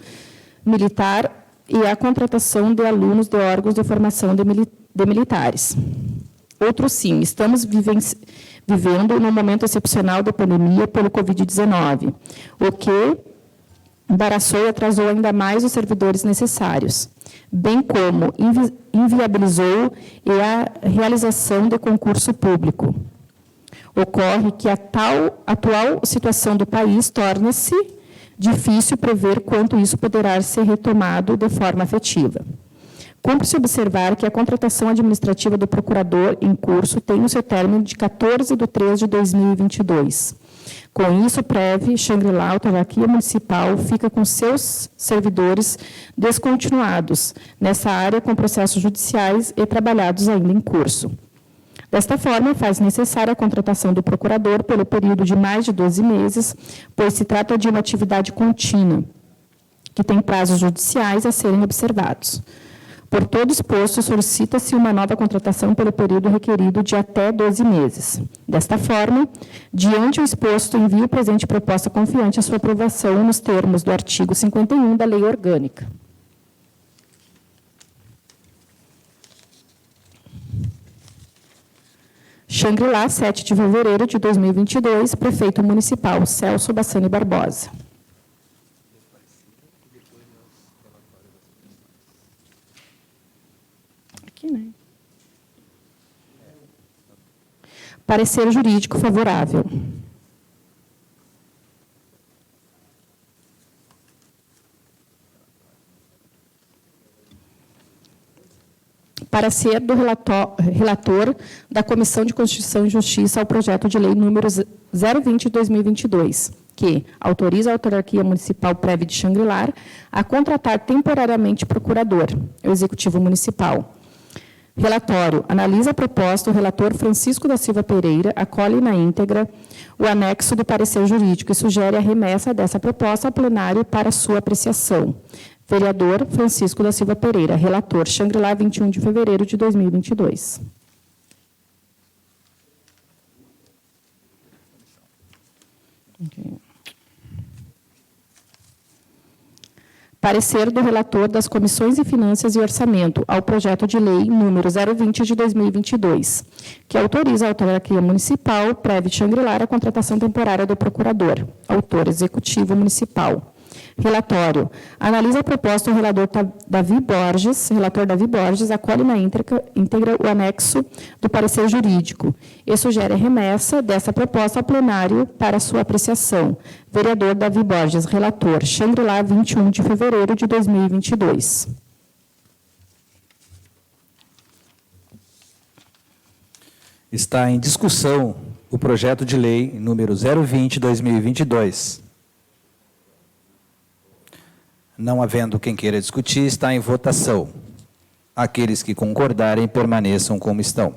militar e a contratação de alunos de órgãos de formação de militares. Outro sim, estamos vivendo num momento excepcional da pandemia pelo Covid-19, o que embaraçou e atrasou ainda mais os servidores necessários, bem como inviabilizou a realização de concurso público. Ocorre que a atual situação do país torna-se difícil prever quanto isso poderá ser retomado de forma efetiva. Cumpre-se observar que a contratação administrativa do procurador em curso tem o seu término de 14/3/2022. Com isso, prévio, Shangri-La, autarquia municipal, fica com seus servidores descontinuados nessa área com processos judiciais e trabalhados ainda em curso. Desta forma, faz necessária a contratação do procurador pelo período de mais de 12 meses, pois se trata de uma atividade contínua, que tem prazos judiciais a serem observados. Por todo exposto, solicita-se uma nova contratação pelo período requerido de até 12 meses. Desta forma, diante o exposto, envio o presente proposta confiante à sua aprovação nos termos do artigo 51 da Lei Orgânica. Xangri-Lá, 7 de fevereiro de 2022, Prefeito Municipal Celso Bassani Barbosa. Aqui, né? Parecer jurídico favorável. Parecer do relator da Comissão de Constituição e Justiça ao projeto de lei número 020 de 2022, que autoriza a autarquia municipal prévia de Xangri-Lá a contratar temporariamente procurador, executivo municipal. Relatório. Analisa a proposta, o relator Francisco da Silva Pereira acolhe na íntegra o anexo do parecer jurídico e sugere a remessa dessa proposta ao plenário para sua apreciação. Vereador Francisco da Silva Pereira, relator, Xangri-Lá, 21 de fevereiro de 2022. Okay. Parecer do relator das Comissões de Finanças e Orçamento ao projeto de lei número 020 de 2022, que autoriza a autarquia municipal prévia de Xangri-Lá a contratação temporária do procurador, autor executivo municipal. Relatório. Analisa a proposta, o relator Davi Borges, acolhe na íntegra o anexo do parecer jurídico e sugere a remessa dessa proposta ao plenário para sua apreciação. Vereador Davi Borges, relator, Xangri-Lá, 21 de fevereiro de 2022. Está em discussão o projeto de lei número 020 de 2022. Não havendo quem queira discutir, está em votação. Aqueles que concordarem, permaneçam como estão.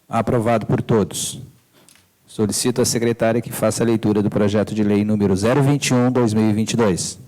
Aprovado por todos. Solicito à secretária que faça a leitura do projeto de lei número 021, 2022.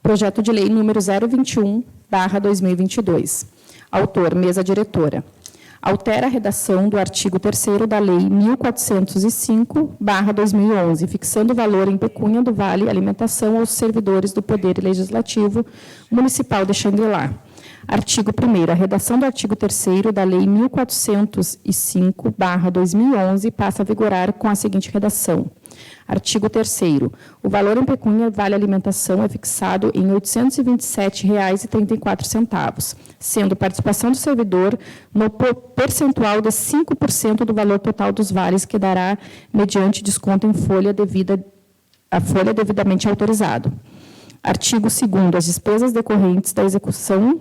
Projeto de lei número 021/2022. Autor, mesa diretora. Altera a redação do artigo 3º da Lei 1405/2011, fixando o valor em pecúnia do Vale Alimentação aos servidores do Poder Legislativo Municipal de Xangri-Lá. Artigo 1º. A redação do artigo 3º da Lei 1405/2011 passa a vigorar com a seguinte redação. Artigo 3º. O valor em pecúnia Vale Alimentação é fixado em R$ 827,34, sendo participação do servidor no percentual de 5% do valor total dos vales, que dará mediante desconto em folha devidamente autorizado. Artigo 2º. As despesas decorrentes da execução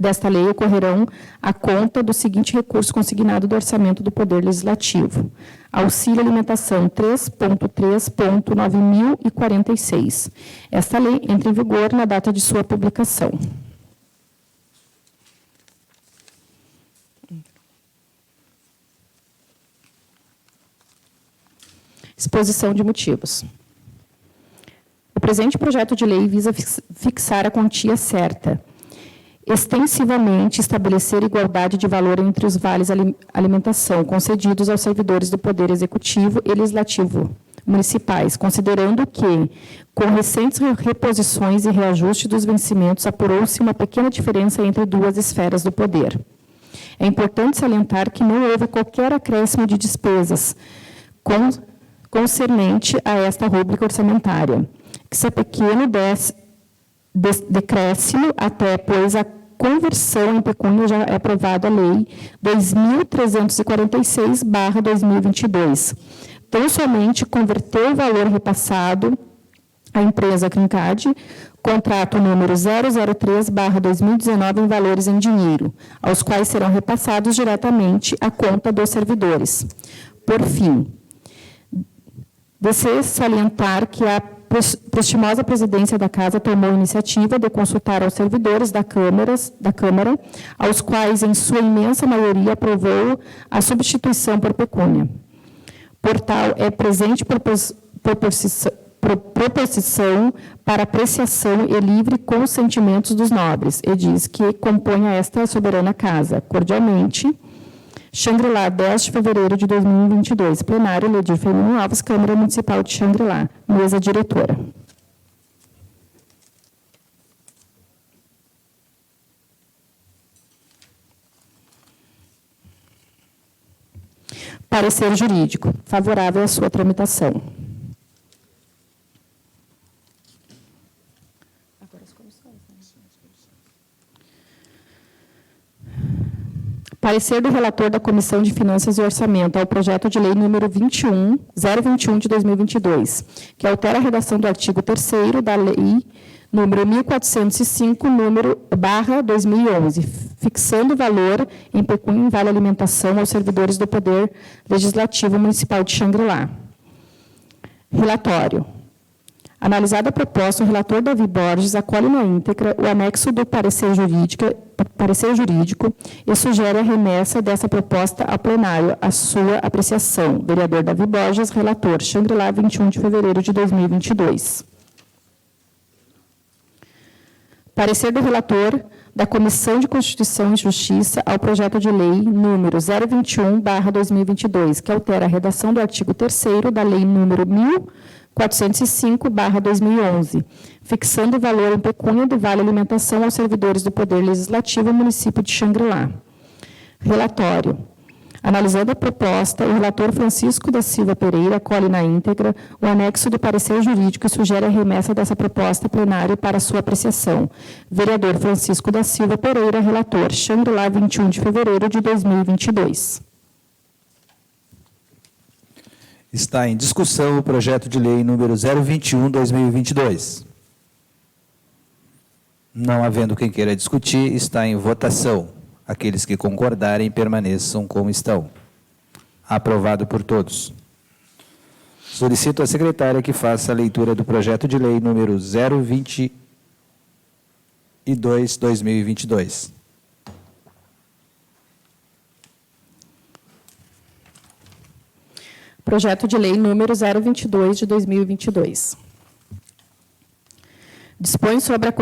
desta lei ocorrerão à conta do seguinte recurso consignado do orçamento do Poder Legislativo. Auxílio Alimentação 3.3.9046. Esta lei entra em vigor na data de sua publicação. Exposição de motivos. O presente projeto de lei visa fixar a quantia certa, extensivamente estabelecer igualdade de valor entre os vales alimentação concedidos aos servidores do Poder Executivo e Legislativo municipais, considerando que, com recentes reposições e reajuste dos vencimentos, apurou-se uma pequena diferença entre duas esferas do poder. É importante salientar que não houve qualquer acréscimo de despesas concernente a esta rúbrica orçamentária, que seu pequeno decréscimo, até pois a conversão em pecúnia já é aprovada a Lei 2.346/2022. Tão somente converteu o valor repassado à empresa Crincad, contrato número 003/2019, em valores em dinheiro, aos quais serão repassados diretamente à conta dos servidores. Por fim, Desejo salientar que a prestimosa presidência da Casa tomou a iniciativa de consultar aos servidores da Câmara, aos quais, em sua imensa maioria, aprovou a substituição por pecúnia. Por tal, é presente proposição para apreciação e livre consentimentos dos nobres, e diz que compõe esta soberana Casa. Cordialmente, Xangri-Lá, 10 de fevereiro de 2022. Plenário, Ledir Firmino Alves, Câmara Municipal de Xangri-Lá. Mesa diretora. Parecer jurídico. Favorável à sua tramitação. Parecer do relator da Comissão de Finanças e Orçamento ao projeto de lei número 021 de 2022, que altera a redação do artigo 3º da lei número 1405, número /2011, fixando o valor em pecúnia em vale alimentação aos servidores do Poder Legislativo Municipal de Xangri-Lá. Relatório. Analisada a proposta, o relator Davi Borges acolhe na íntegra o anexo do parecer jurídico e sugere a remessa dessa proposta ao plenário, à sua apreciação. Vereador Davi Borges, relator, Xangri-Lá, 21 de fevereiro de 2022. Parecer do relator da Comissão de Constituição e Justiça ao projeto de lei número 021/2022, que altera a redação do artigo 3º da lei número 1405/2011, fixando o valor em pecúnia do vale alimentação aos servidores do Poder Legislativo do município de Xangri-Lá. Relatório. Analisando a proposta, o relator Francisco da Silva Pereira acolhe na íntegra o anexo do parecer jurídico e sugere a remessa dessa proposta plenária para sua apreciação. Vereador Francisco da Silva Pereira, relator, Xangri-Lá, 21 de fevereiro de 2022. Está em discussão o projeto de lei número 021/2022. Não havendo quem queira discutir, está em votação. Aqueles que concordarem, permaneçam como estão. Aprovado por todos. Solicito à secretária que faça a leitura do projeto de lei número 022/2022. Projeto de lei número 022 de 2022. Dispõe sobre a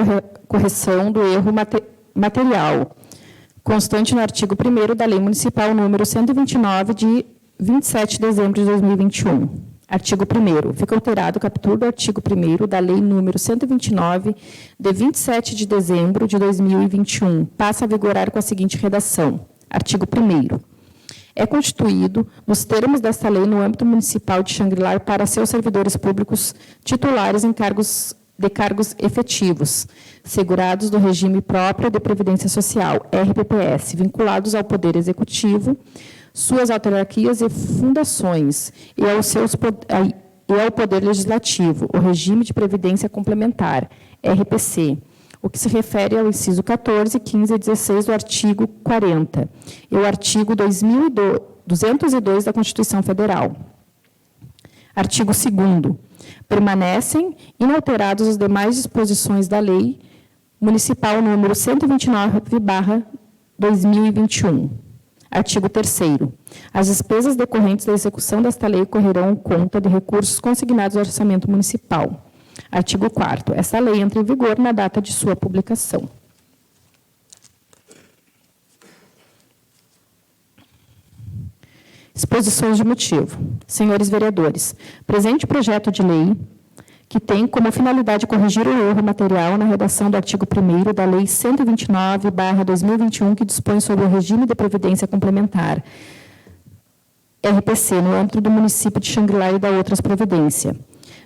correção do erro material, constante no artigo 1º da Lei Municipal número 129, de 27 de dezembro de 2021. Artigo 1º. Fica alterado o capítulo do artigo 1º da Lei número 129, de 27 de dezembro de 2021. Passa a vigorar com a seguinte redação. Artigo 1º. É constituído, nos termos desta lei, no âmbito municipal de Xangri-Lá para seus servidores públicos titulares em cargos efetivos, segurados do regime próprio de Previdência Social, RPPS, vinculados ao Poder Executivo, suas autarquias e fundações, e ao Poder Legislativo, o regime de Previdência Complementar, RPC, o que se refere ao inciso 14, 15 e 16 do artigo 40, e o artigo 202 da Constituição Federal. Artigo 2º. Permanecem inalterados as demais disposições da Lei Municipal número 129/2021. Artigo 3º. As despesas decorrentes da execução desta lei correrão conta de recursos consignados ao orçamento municipal. Artigo 4º. Esta lei entra em vigor na data de sua publicação. Exposições de motivo. Senhores vereadores, presente projeto de lei, que tem como finalidade corrigir o erro material na redação do artigo 1º da Lei 129/2021, que dispõe sobre o regime de previdência complementar, RPC, no âmbito do município de Xangri-Lá e da outras providência.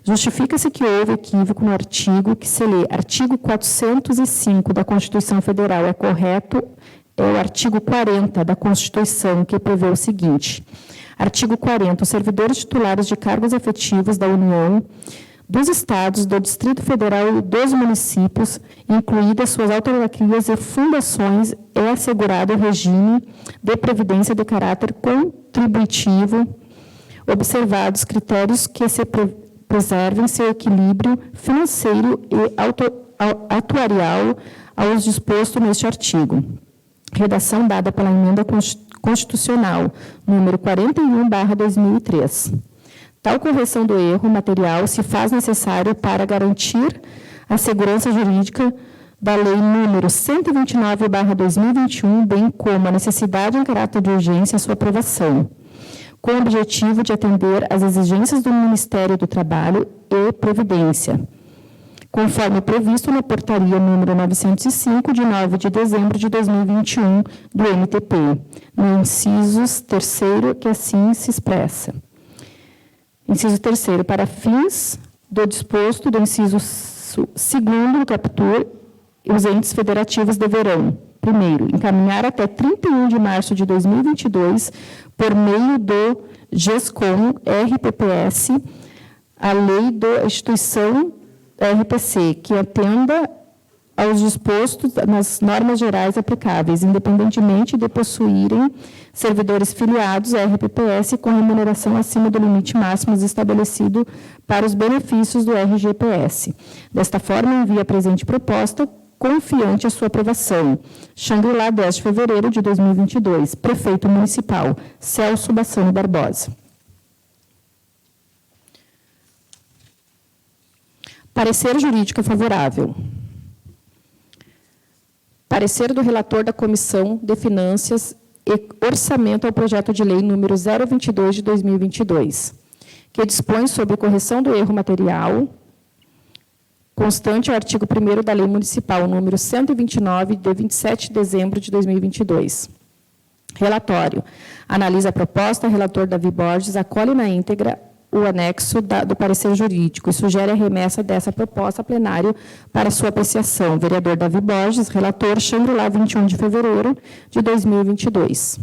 Justifica-se que houve equívoco no artigo que se lê artigo 405 da Constituição Federal. É correto, é o artigo 40 da Constituição, que prevê o seguinte. Artigo 40. Os servidores titulares de cargos efetivos da União, dos Estados, do Distrito Federal e dos municípios, incluídas suas autarquias e fundações, é assegurado o regime de previdência de caráter contributivo, observados critérios que se preservem seu equilíbrio financeiro e atuarial aos disposto neste artigo. Redação dada pela Emenda Constitucional número 41/2003. Tal correção do erro material se faz necessário para garantir a segurança jurídica da Lei número 129/2021, bem como a necessidade em caráter de urgência a sua aprovação, com o objetivo de atender às exigências do Ministério do Trabalho e Previdência, conforme previsto na portaria número 905, de 9 de dezembro de 2021, do MTP, no inciso 3º, que assim se expressa. Inciso 3º, para fins do disposto do inciso 2º do caput, os entes federativos deverão, primeiro, encaminhar até 31 de março de 2022, por meio do GESCOM RPPS, a lei da instituição RPC, que atenda aos dispostos nas normas gerais aplicáveis, independentemente de possuírem servidores filiados à RPPS com remuneração acima do limite máximo estabelecido para os benefícios do RGPS. Desta forma, envia a presente proposta, confiante a sua aprovação. Xangri-Lá, 10 de fevereiro de 2022. Prefeito Municipal, Celso Bassani Barbosa. Parecer jurídico favorável. Parecer do relator da Comissão de Finanças e Orçamento ao projeto de lei número 022 de 2022, que dispõe sobre correção do erro material constante ao artigo 1º da Lei Municipal número 129, de 27 de dezembro de 2022. Relatório. Analisa a proposta, relator Davi Borges acolhe na íntegra o anexo do parecer jurídico e sugere a remessa dessa proposta a plenário para sua apreciação. Vereador Davi Borges, relator, Xangri-Lá, 21 de fevereiro de 2022.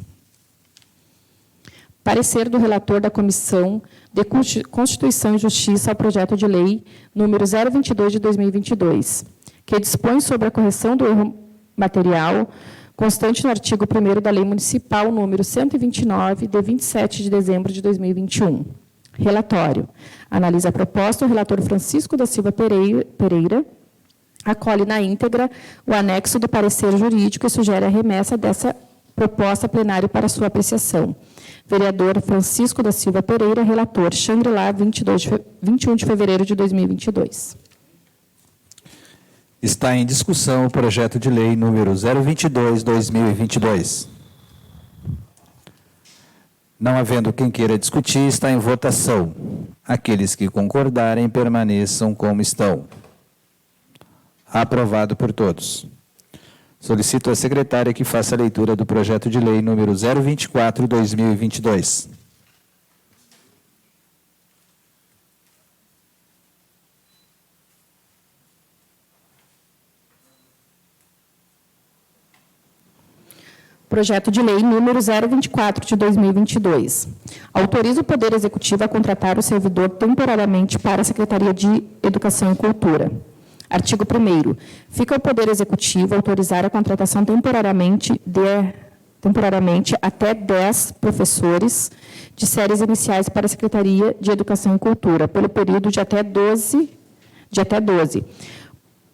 Parecer do relator da Comissão de Constituição e Justiça ao projeto de lei número 022 de 2022, que dispõe sobre a correção do erro material constante no artigo 1º da Lei Municipal número 129, de 27 de dezembro de 2021. Relatório. Analisa a proposta, o relator Francisco da Silva Pereira acolhe na íntegra o anexo do parecer jurídico e sugere a remessa dessa proposta a plenário para sua apreciação. Vereador Francisco da Silva Pereira, relator, Xangri-Lá, 21 de fevereiro de 2022. Está em discussão o projeto de lei número 022/2022. Não havendo quem queira discutir, está em votação. Aqueles que concordarem, permaneçam como estão. Aprovado por todos. Solicito à secretária que faça a leitura do projeto de lei número 024/2022. Projeto de lei número 024 de 2022. Autoriza o Poder Executivo a contratar o servidor temporariamente para a Secretaria de Educação e Cultura. Artigo 1º. Fica ao Poder Executivo autorizar a contratação temporariamente até 10 professores de séries iniciais para a Secretaria de Educação e Cultura, pelo período de até 12,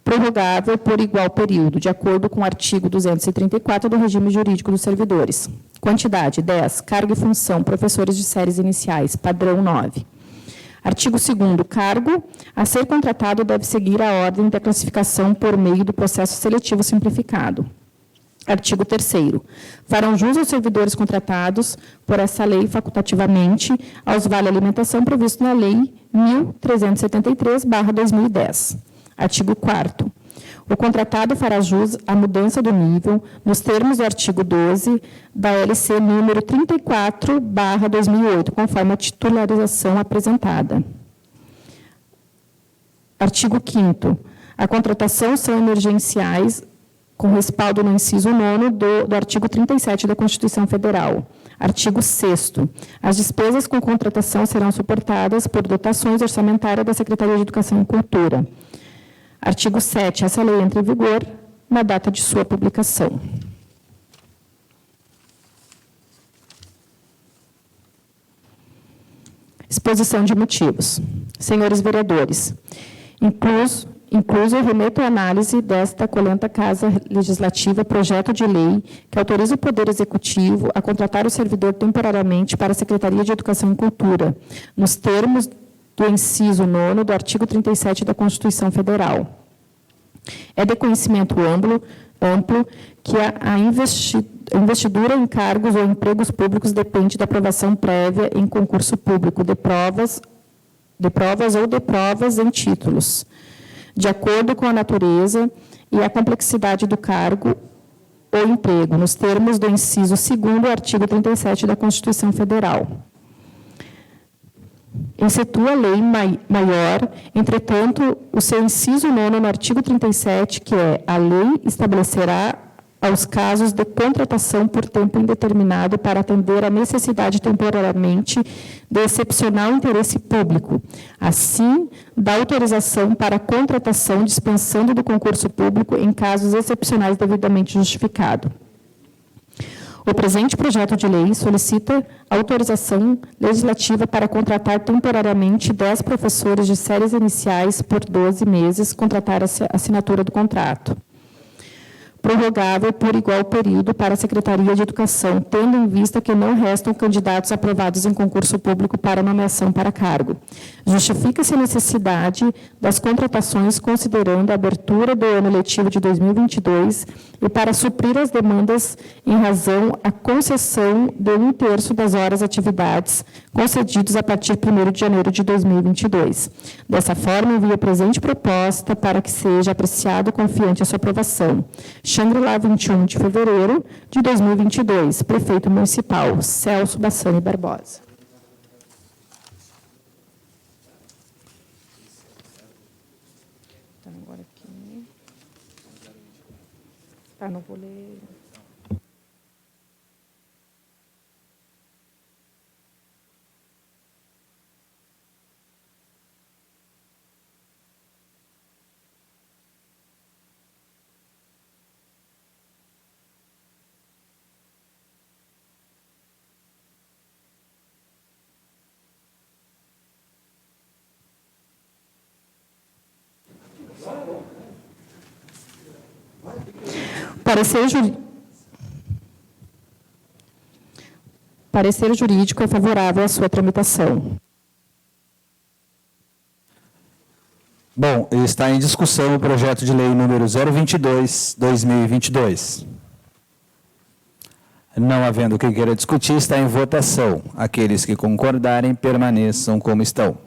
prorrogável por igual período, de acordo com o artigo 234 do Regime Jurídico dos Servidores. Quantidade, 10. Cargo e função, professores de séries iniciais, padrão 9. Artigo 2º. Cargo a ser contratado deve seguir a ordem da classificação por meio do processo seletivo simplificado. Artigo 3º. Farão jus aos servidores contratados por essa lei facultativamente aos vale-alimentação previsto na Lei 1.373/2010. Artigo 4º. O contratado fará jus à mudança do nível nos termos do artigo 12 da LC número 34/2008, conforme a titularização apresentada. Artigo 5º. A contratação são emergenciais com respaldo no inciso 9º do artigo 37 da Constituição Federal. Artigo 6º. As despesas com contratação serão suportadas por dotações orçamentárias da Secretaria de Educação e Cultura. Artigo 7. Essa lei entra em vigor na data de sua publicação. Exposição de motivos. Senhores vereadores, incluso eu remeto à análise desta colenta Casa Legislativa projeto de lei que autoriza o Poder Executivo a contratar o servidor temporariamente para a Secretaria de Educação e Cultura, nos termos do inciso 9º do artigo 37 da Constituição Federal. É de conhecimento amplo que a investidura em cargos ou empregos públicos depende da aprovação prévia em concurso público de provas em títulos, de acordo com a natureza e a complexidade do cargo ou emprego, nos termos do inciso 2º do artigo 37 da Constituição Federal. Excetua a lei maior, entretanto, o seu inciso 9º no artigo 37, que é: a lei estabelecerá aos casos de contratação por tempo indeterminado para atender à necessidade temporariamente de excepcional interesse público, assim, dá autorização para a contratação dispensando do concurso público em casos excepcionais devidamente justificado. O presente projeto de lei solicita autorização legislativa para contratar temporariamente 10 professores de séries iniciais por 12 meses, contratar a assinatura do contrato, prorrogável por igual período para a Secretaria de Educação, tendo em vista que não restam candidatos aprovados em concurso público para nomeação para cargo. Justifica-se a necessidade das contratações considerando a abertura do ano letivo de 2022 e para suprir as demandas em razão à concessão de 1/3 das horas atividades concedidos a partir de 1º de janeiro de 2022. Dessa forma, envio a presente proposta para que seja apreciado confiante a sua aprovação. Xangri-Lá, 21 de fevereiro de 2022. Prefeito Municipal, Celso Bassani Barbosa. Então, agora aqui. Tá, não vou ler. Parecer jurídico é favorável à sua tramitação. Bom, está em discussão o projeto de lei número 022/2022. Não havendo quem queira discutir, está em votação. Aqueles que concordarem, permaneçam como estão.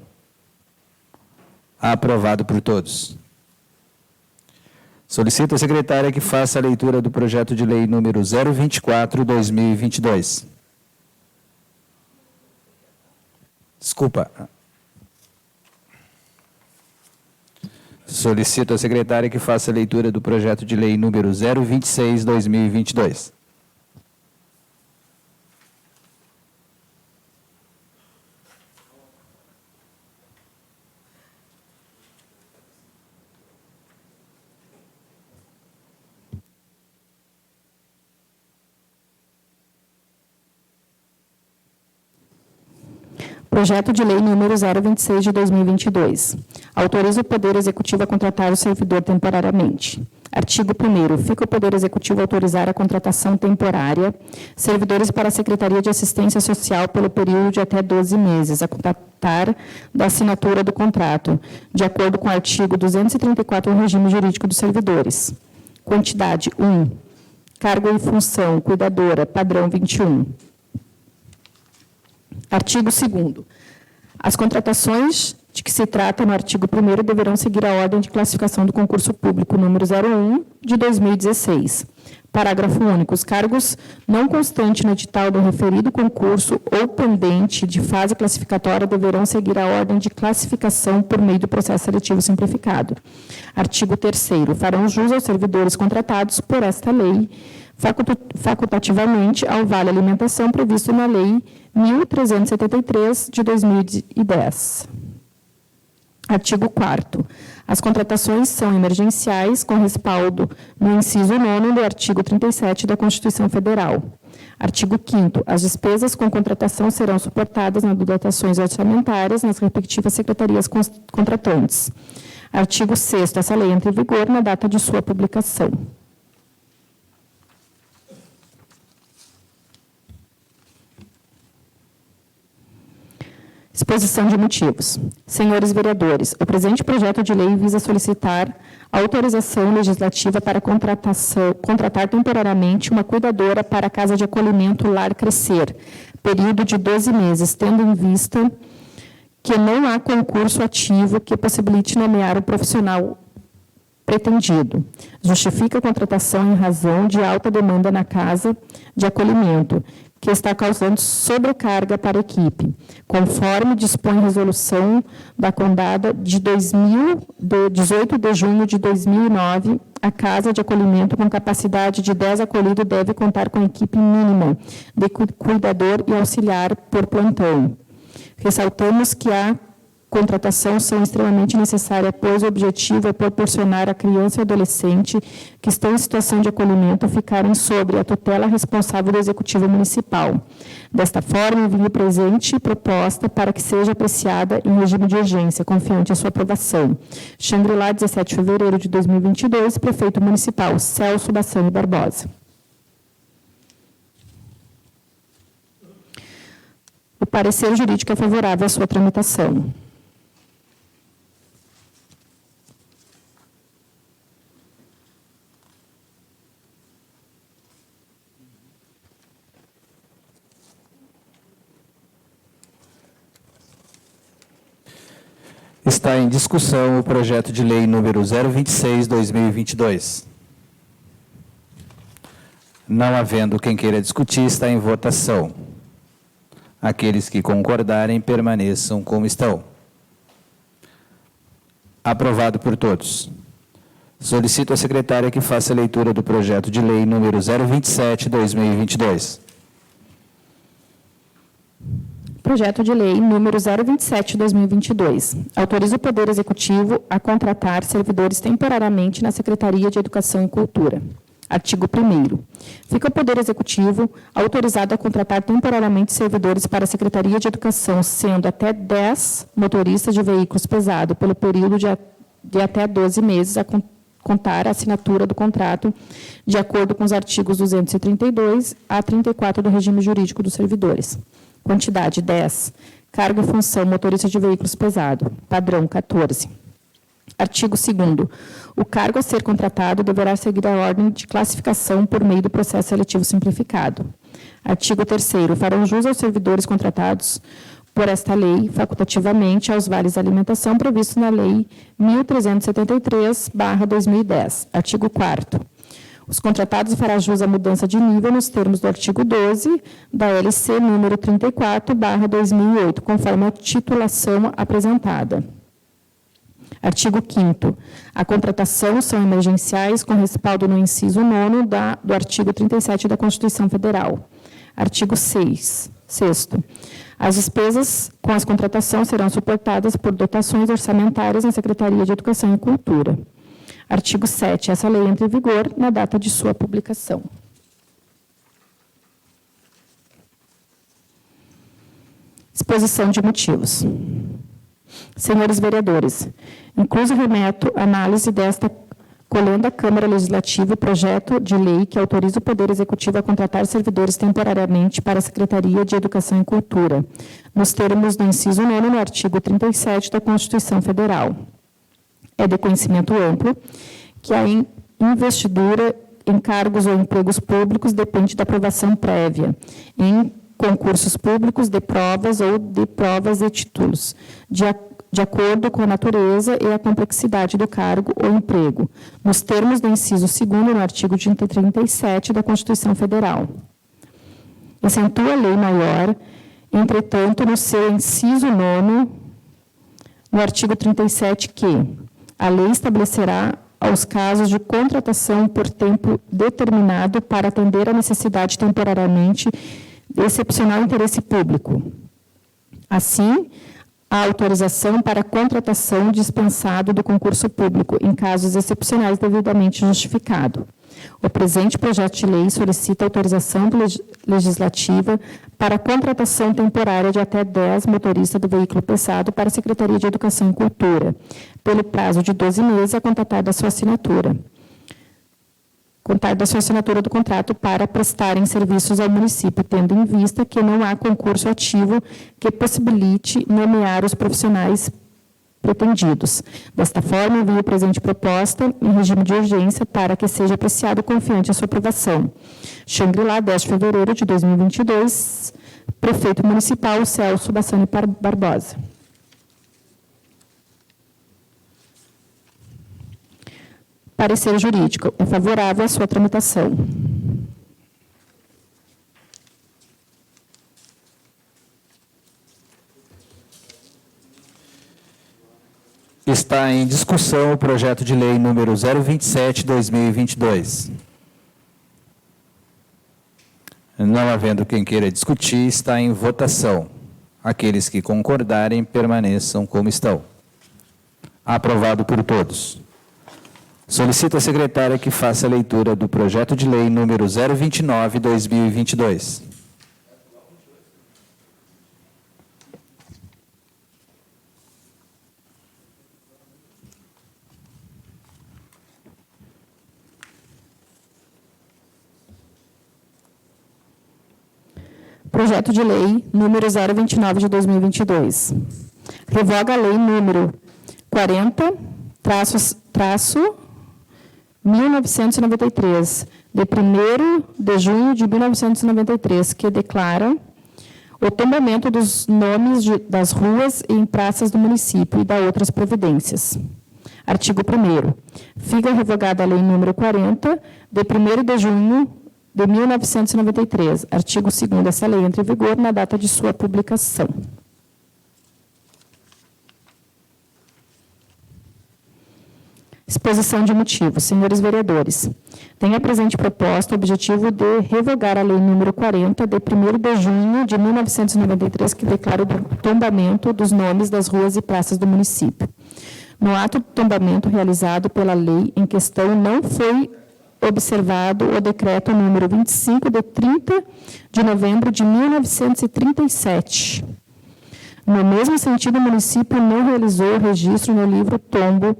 Aprovado por todos. Solicito à secretária que faça a leitura do projeto de lei número 024/2022. Desculpa. Solicito à secretária que faça a leitura do projeto de lei número 026/2022. Projeto de lei número 026 de 2022. Autoriza o Poder Executivo a contratar o servidor temporariamente. Artigo 1º. Fica o Poder Executivo autorizar a contratação temporária, servidores para a Secretaria de Assistência Social pelo período de até 12 meses, a contratar da assinatura do contrato, de acordo com o artigo 234 do Regime Jurídico dos Servidores. Quantidade 1. Cargo e função, cuidadora, padrão 21. Artigo 2º. As contratações de que se trata no artigo 1º deverão seguir a ordem de classificação do concurso público número 01 de 2016. Parágrafo único. Os cargos não constantes no edital do referido concurso ou pendente de fase classificatória deverão seguir a ordem de classificação por meio do processo seletivo simplificado. Artigo 3º. Farão jus aos servidores contratados por esta lei facultativamente ao vale alimentação previsto na Lei 1.373, de 2010. Artigo 4º. As contratações são emergenciais, com respaldo no inciso 9º do artigo 37 da Constituição Federal. Artigo 5º. As despesas com contratação serão suportadas nas dotações orçamentárias nas respectivas secretarias contratantes. Artigo 6º. Essa lei entra em vigor na data de sua publicação. Exposição de motivos. Senhores vereadores, o presente projeto de lei visa solicitar autorização legislativa para contratar temporariamente uma cuidadora para a Casa de Acolhimento Lar Crescer, período de 12 meses, tendo em vista que não há concurso ativo que possibilite nomear o profissional pretendido. Justifica a contratação em razão de alta demanda na Casa de Acolhimento, que está causando sobrecarga para a equipe, conforme dispõe a resolução da Condada de 18 de junho de 2009, a Casa de Acolhimento com capacidade de 10 acolhidos deve contar com equipe mínima de cuidador e auxiliar por plantão. Ressaltamos que a contratação são extremamente necessárias, pois o objetivo é proporcionar à criança e adolescente que estão em situação de acolhimento ficarem sob a tutela responsável do Executivo Municipal. Desta forma, envio presente proposta para que seja apreciada em regime de urgência, confiante a sua aprovação. Xangri-Lá, 17 de fevereiro de 2022, Prefeito Municipal Celso Bassani Barbosa. O parecer jurídico é favorável à sua tramitação. Está em discussão o projeto de lei número 026/2022. Não havendo quem queira discutir, está em votação. Aqueles que concordarem, permaneçam como estão. Aprovado por todos. Solicito à secretária que faça a leitura do projeto de lei número 027/2022. Projeto de lei número 027/2022. Autoriza o Poder Executivo a contratar servidores temporariamente na Secretaria de Educação e Cultura. Artigo 1º. Fica o Poder Executivo autorizado a contratar temporariamente servidores para a Secretaria de Educação, sendo até 10 motoristas de veículos pesados, pelo período de até 12 meses, a contar a assinatura do contrato, de acordo com os artigos 232 a 34 do regime jurídico dos servidores. Quantidade 10. Cargo e função motorista de veículos pesados. Padrão 14. Artigo 2º. O cargo a ser contratado deverá seguir a ordem de classificação por meio do processo seletivo simplificado. Artigo 3º. Farão jus aos servidores contratados por esta lei, facultativamente, aos vales de alimentação previstos na Lei 1.373/2010. Artigo 4º. Os contratados farão jus à mudança de nível nos termos do artigo 12 da LC número 34/2008, conforme a titulação apresentada. Artigo 5º. A contratação são emergenciais, com respaldo no inciso 9º do artigo 37 da Constituição Federal. Artigo 6º. As despesas com as contratações serão suportadas por dotações orçamentárias na Secretaria de Educação e Cultura. Artigo 7. Essa lei entra em vigor na data de sua publicação. Exposição de motivos. Senhores vereadores, incluso remeto a análise desta colhendo à Câmara Legislativa o projeto de lei que autoriza o Poder Executivo a contratar servidores temporariamente para a Secretaria de Educação e Cultura, nos termos do inciso 9º no artigo 37 da Constituição Federal. É de conhecimento amplo que a investidura em cargos ou empregos públicos depende da aprovação prévia em concursos públicos de provas ou de provas e títulos, de acordo com a natureza e a complexidade do cargo ou emprego, nos termos do inciso 2º no artigo 37 da Constituição Federal. Acentua a lei maior, entretanto, no seu inciso 9º, no artigo 37, que a lei estabelecerá aos casos de contratação por tempo determinado para atender a necessidade temporariamente de excepcional interesse público. Assim, a autorização para contratação dispensado do concurso público, em casos excepcionais devidamente justificado. O presente projeto de lei solicita autorização legislativa para contratação temporária de até 10 motoristas do veículo pesado para a Secretaria de Educação e Cultura, pelo prazo de 12 meses a contar da sua assinatura do contrato para prestarem serviços ao município, tendo em vista que não há concurso ativo que possibilite nomear os profissionais pretendidos. Desta forma, envio a presente proposta em regime de urgência para que seja apreciado confiante a sua aprovação. Xangri-Lá, 10 de fevereiro de 2022, Prefeito Municipal Celso Bassani Barbosa. Parecer jurídico. É favorável à sua tramitação. Está em discussão o projeto de lei número 027/2022. Não havendo quem queira discutir, está em votação. Aqueles que concordarem, permaneçam como estão. Aprovado por todos. Solicito à secretária que faça a leitura do projeto de lei número 029/2022. Projeto de lei número 029 de 2022. Revoga a lei número 40-1993, de 1º de junho de 1993, que declara o tombamento dos nomes das ruas e em praças do município e da outras providências. Artigo 1º. Fica revogada a lei número 40, de 1º de junho de 1993. Artigo 2º. Essa lei entra em vigor na data de sua publicação. Exposição de motivos. Senhores vereadores, tem a presente proposta o objetivo de revogar a lei número 40, de 1º de junho de 1993, que declara o tombamento dos nomes das ruas e praças do município. No ato de tombamento realizado pela lei em questão, não foi observado o decreto número 25, de 30 de novembro de 1937. No mesmo sentido, o município não realizou o registro no livro tombo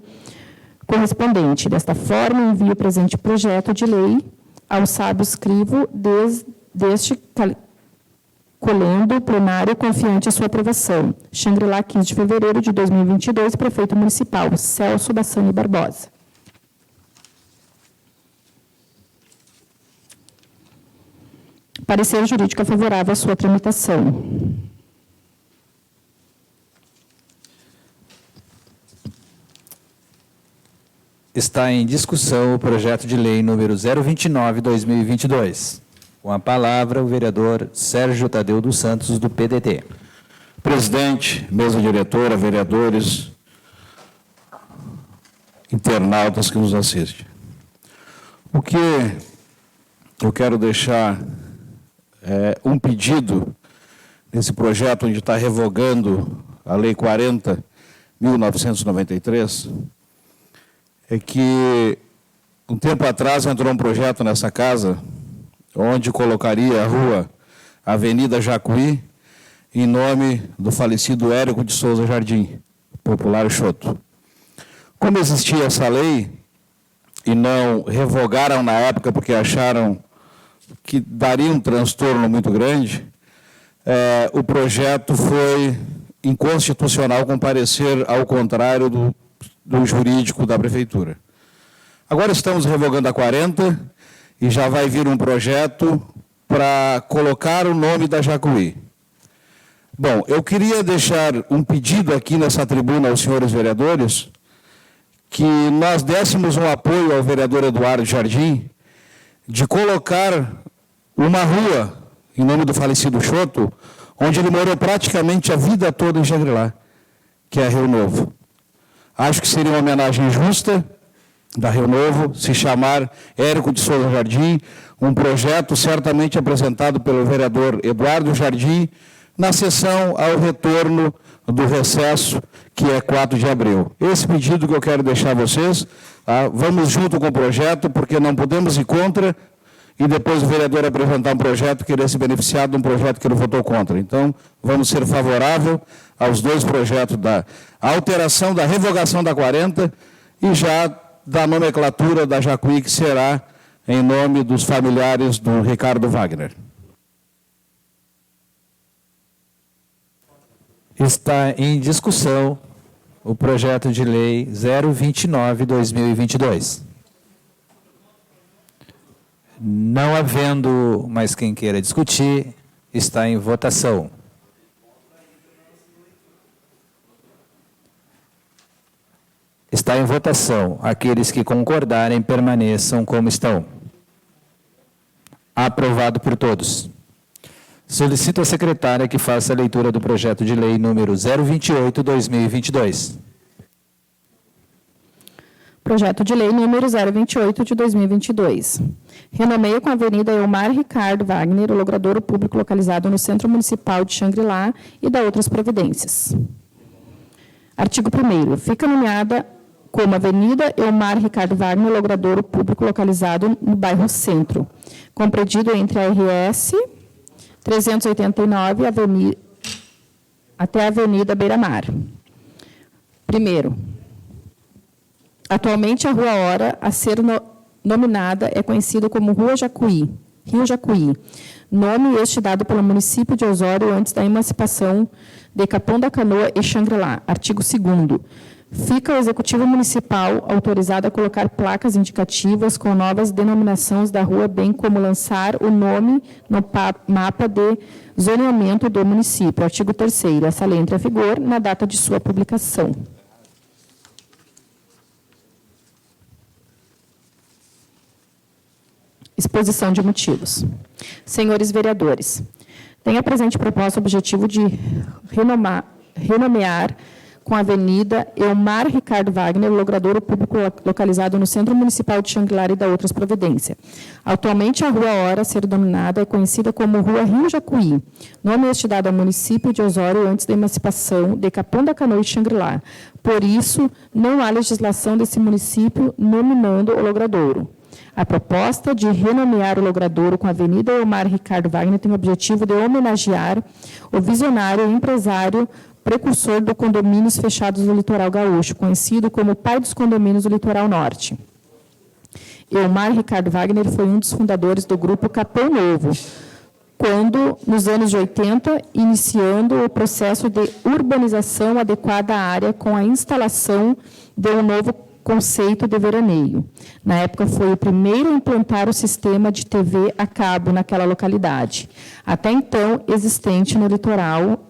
correspondente. Desta forma, envio o presente projeto de lei ao sábio escrivo deste colhendo plenário confiante a sua aprovação. Xangri-Lá, 15 de fevereiro de 2022, Prefeito Municipal Celso Bassani Barbosa. Parecer jurídico favorável à sua tramitação. Está em discussão o projeto de lei número 029/2022. Com a palavra, o vereador Sérgio Tadeu dos Santos, do PDT. Presidente, mesa diretora, vereadores, internautas que nos assistem. O que eu quero deixar um pedido nesse projeto onde está revogando a Lei 40.1993, é que um tempo atrás entrou um projeto nessa casa onde colocaria a rua Avenida Jacuí em nome do falecido Érico de Souza Jardim, popular Choto. Como existia essa lei e não revogaram na época porque acharam que daria um transtorno muito grande, o projeto foi inconstitucional com parecer ao contrário do jurídico da Prefeitura. Agora estamos revogando a 40 e já vai vir um projeto para colocar o nome da Jacuí. Bom, eu queria deixar um pedido aqui nessa tribuna aos senhores vereadores, que nós dessemos um apoio ao vereador Eduardo Jardim, de colocar uma rua em nome do falecido Choto, onde ele morou praticamente a vida toda em Xangri-Lá, que é Rio Novo. Acho que seria uma homenagem justa da Rio Novo se chamar Érico de Souza Jardim, um projeto certamente apresentado pelo vereador Eduardo Jardim, na sessão ao retorno do recesso, que é 4 de abril. Esse pedido que eu quero deixar a vocês, tá? Vamos junto com o projeto, porque não podemos ir contra e depois o vereador apresentar um projeto, querer se beneficiar de um projeto que ele votou contra. Então, vamos ser favorável aos dois projetos da alteração, da revogação da 40 e já da nomenclatura da Jacuí, que será em nome dos familiares do Ricardo Wagner. Está em discussão o projeto de lei 029/2022. Não havendo mais quem queira discutir, está em votação. Está em votação. Aqueles que concordarem permaneçam como estão. Aprovado por todos. Solicito à secretária que faça a leitura do projeto de lei número 028/2022. Projeto de lei número 028 de 2022. Renomeia com a Avenida Elmar Ricardo Wagner, o logradouro público localizado no Centro Municipal de Xangri-Lá e da outras providências. Artigo 1º. Fica nomeada como Avenida Elmar Ricardo Wagner, logradouro público localizado no bairro Centro, compreendido entre a RS 389 até a Avenida Beira-Mar. Primeiro, atualmente a Rua Hora a ser nominada é conhecida como Rua Jacuí, Rio Jacuí, nome este dado pelo município de Osório antes da emancipação de Capão da Canoa e Xangri-Lá. Artigo 2º. Fica o Executivo Municipal autorizado a colocar placas indicativas com novas denominações da rua, bem como lançar o nome no mapa de zoneamento do município. Artigo 3º. Essa lei entra em vigor na data de sua publicação. Exposição de motivos. Senhores vereadores, tem a presente proposta o objetivo de renomear com a Avenida Elmar Ricardo Wagner, logradouro público localizado no Centro Municipal de Xangri-Lá e da outras providências. Atualmente, a Rua Hora a ser denominada é conhecida como Rua Rio Jacuí, nome este dado ao município de Osório antes da emancipação de Capão da Canoa e Xangri-Lá. Por isso, não há legislação desse município nominando o logradouro. A proposta de renomear o logradouro com a Avenida Elmar Ricardo Wagner tem o objetivo de homenagear o visionário e empresário precursor do condomínios fechados do litoral gaúcho, conhecido como pai dos condomínios do litoral norte. Elmar Ricardo Wagner foi um dos fundadores do grupo Capão Novo, quando, nos anos de 80, iniciando o processo de urbanização adequada à área com a instalação de um novo conceito de veraneio. Na época, foi o primeiro a implantar o sistema de TV a cabo naquela localidade, até então inexistente no litoral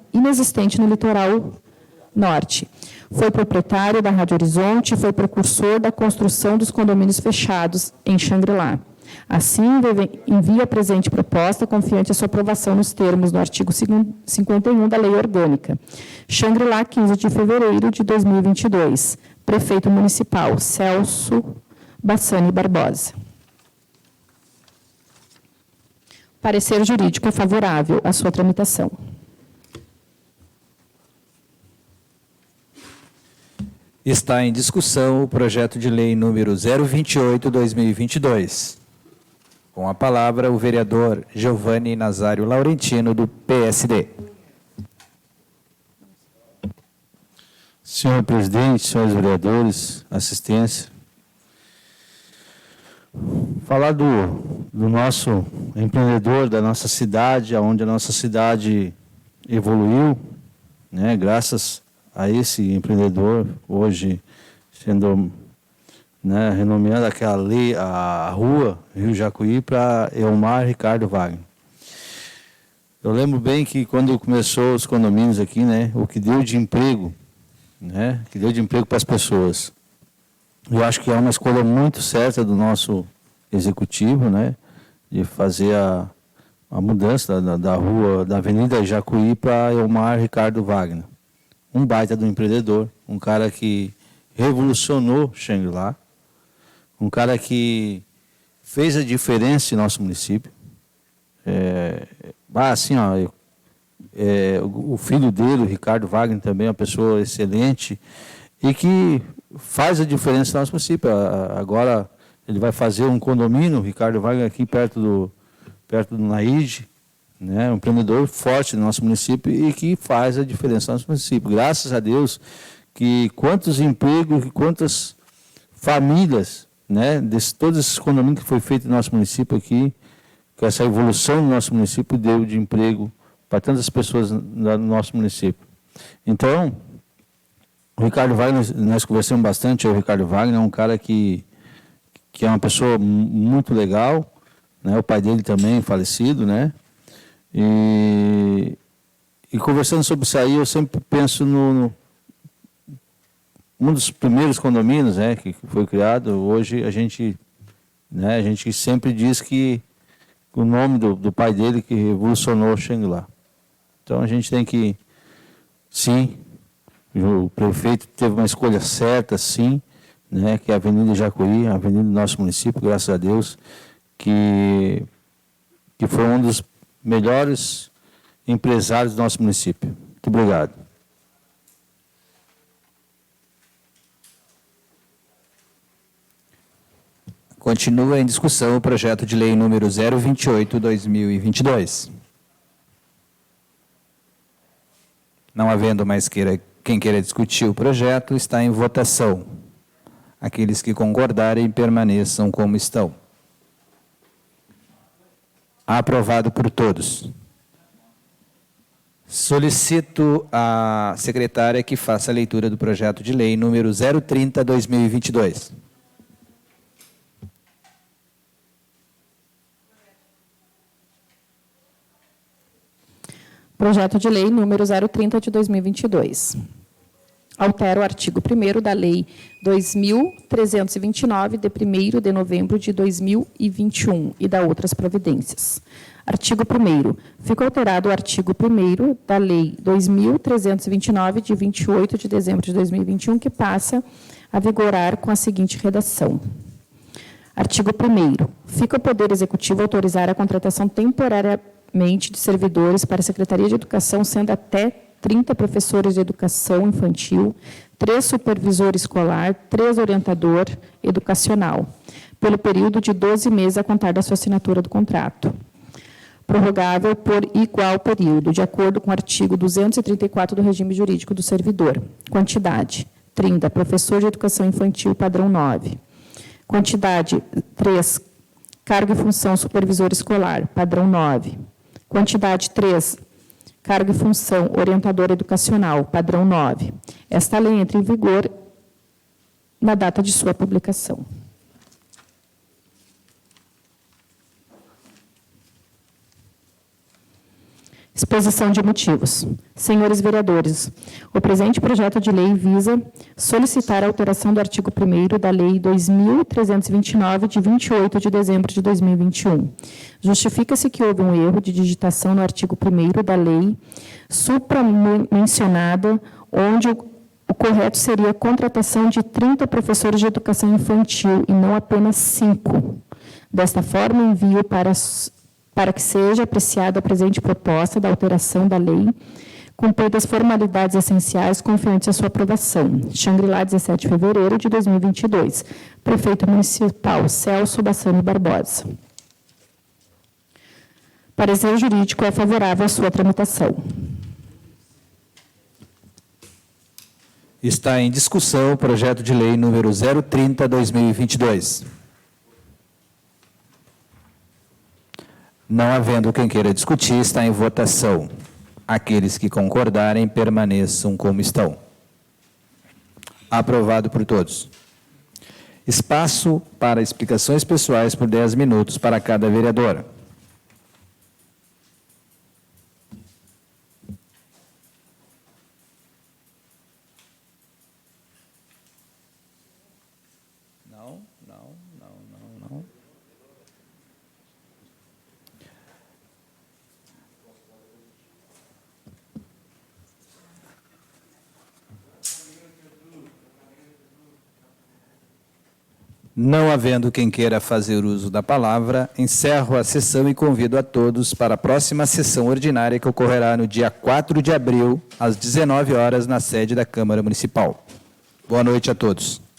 norte. Foi proprietário da Rádio Horizonte e foi precursor da construção dos condomínios fechados em Xangri-Lá. Assim, envia a presente proposta, confiante a sua aprovação nos termos do artigo 51 da Lei Orgânica. Xangri-Lá, 15 de fevereiro de 2022. Prefeito Municipal, Celso Bassani Barbosa. Parecer jurídico é favorável à sua tramitação. Está em discussão o projeto de lei número 028/2022. Com a palavra, o vereador Giovanni Nazário Laurentino, do PSD. Senhor presidente, senhores vereadores, assistência. Falar do nosso empreendedor, da nossa cidade, onde a nossa cidade evoluiu, né, graças a esse empreendedor, hoje sendo, né, renomeando a rua Rio Jacuí para Elmar Ricardo Wagner. Eu lembro bem que quando começou os condomínios aqui, né, o que deu de emprego, né, que deu de emprego para as pessoas. Eu acho que é uma escolha muito certa do nosso executivo, né, de fazer a mudança da rua, da Avenida Jacuí para Elmar Ricardo Wagner. Um baita do empreendedor, um cara que revolucionou Xangri-Lá, um cara que fez a diferença em nosso município. Assim, ó, o filho dele, o Ricardo Wagner, também é uma pessoa excelente e que faz a diferença no nosso município. Agora ele vai fazer um condomínio, o Ricardo Wagner, aqui perto do Naide, né, um empreendedor forte no nosso município e que faz a diferença no nosso município. Graças a Deus que quantos empregos, quantas famílias, né, todos esses condomínios que foi feito no nosso município aqui, que essa evolução no nosso município deu de emprego para tantas pessoas no nosso município. Então, o Ricardo Wagner, nós conversamos bastante, o Ricardo Wagner é um cara que é uma pessoa muito legal, né, o pai dele também falecido, né, e conversando sobre isso aí, eu sempre penso um dos primeiros condomínios, né, que foi criado. Hoje a gente sempre diz que o nome do pai dele que revolucionou Xangri-Lá. Então a gente tem que, sim, o prefeito teve uma escolha certa, sim, né, que é a Avenida Jacuí, a avenida do nosso município, graças a Deus, que foi um dos melhores empresários do nosso município. Muito obrigado. Continua em discussão o projeto de lei número 028/2022. Não havendo mais quem queira discutir o projeto, está em votação. Aqueles que concordarem permaneçam como estão. Aprovado por todos. Solicito à secretária que faça a leitura do projeto de lei número 030/2022. Projeto de lei número 030 de 2022. Altera o artigo 1º da Lei 2.329, de 1º de novembro de 2021, e da outras providências. Artigo 1º. Fica alterado o artigo 1º da Lei 2.329, de 28 de dezembro de 2021, que passa a vigorar com a seguinte redação. Artigo 1º. Fica o Poder Executivo autorizar a contratação temporariamente de servidores para a Secretaria de Educação, sendo até 30 professores de educação infantil, 3 supervisores escolar, 3 orientador educacional, pelo período de 12 meses a contar da sua assinatura do contrato, prorrogável por igual período, de acordo com o artigo 234 do regime jurídico do servidor. Quantidade: 30, professor de educação infantil padrão 9. Quantidade: 3, cargo e função supervisor escolar, padrão 9. Quantidade: 3, cargo e função orientador educacional, padrão 9. Esta lei entra em vigor na data de sua publicação. Exposição de motivos. Senhores vereadores, o presente projeto de lei visa solicitar a alteração do artigo 1º da Lei 2.329, de 28 de dezembro de 2021. Justifica-se que houve um erro de digitação no artigo 1º da lei supramencionada, onde o correto seria a contratação de 30 professores de educação infantil e não apenas 5. Desta forma, envio para que seja apreciada a presente proposta da alteração da lei, cumpridas as formalidades essenciais confiantes à sua aprovação. Xangri-Lá, 17 de fevereiro de 2022. Prefeito Municipal Celso Bassani Barbosa. Parecer jurídico é favorável à sua tramitação. Está em discussão o projeto de lei número 030/2022. Não havendo quem queira discutir, está em votação. Aqueles que concordarem permaneçam como estão. Aprovado por todos. Espaço para explicações pessoais por 10 minutos para cada vereador. Não. Não havendo quem queira fazer uso da palavra, encerro a sessão e convido a todos para a próxima sessão ordinária que ocorrerá no dia 4 de abril, às 19 horas, na sede da Câmara Municipal. Boa noite a todos.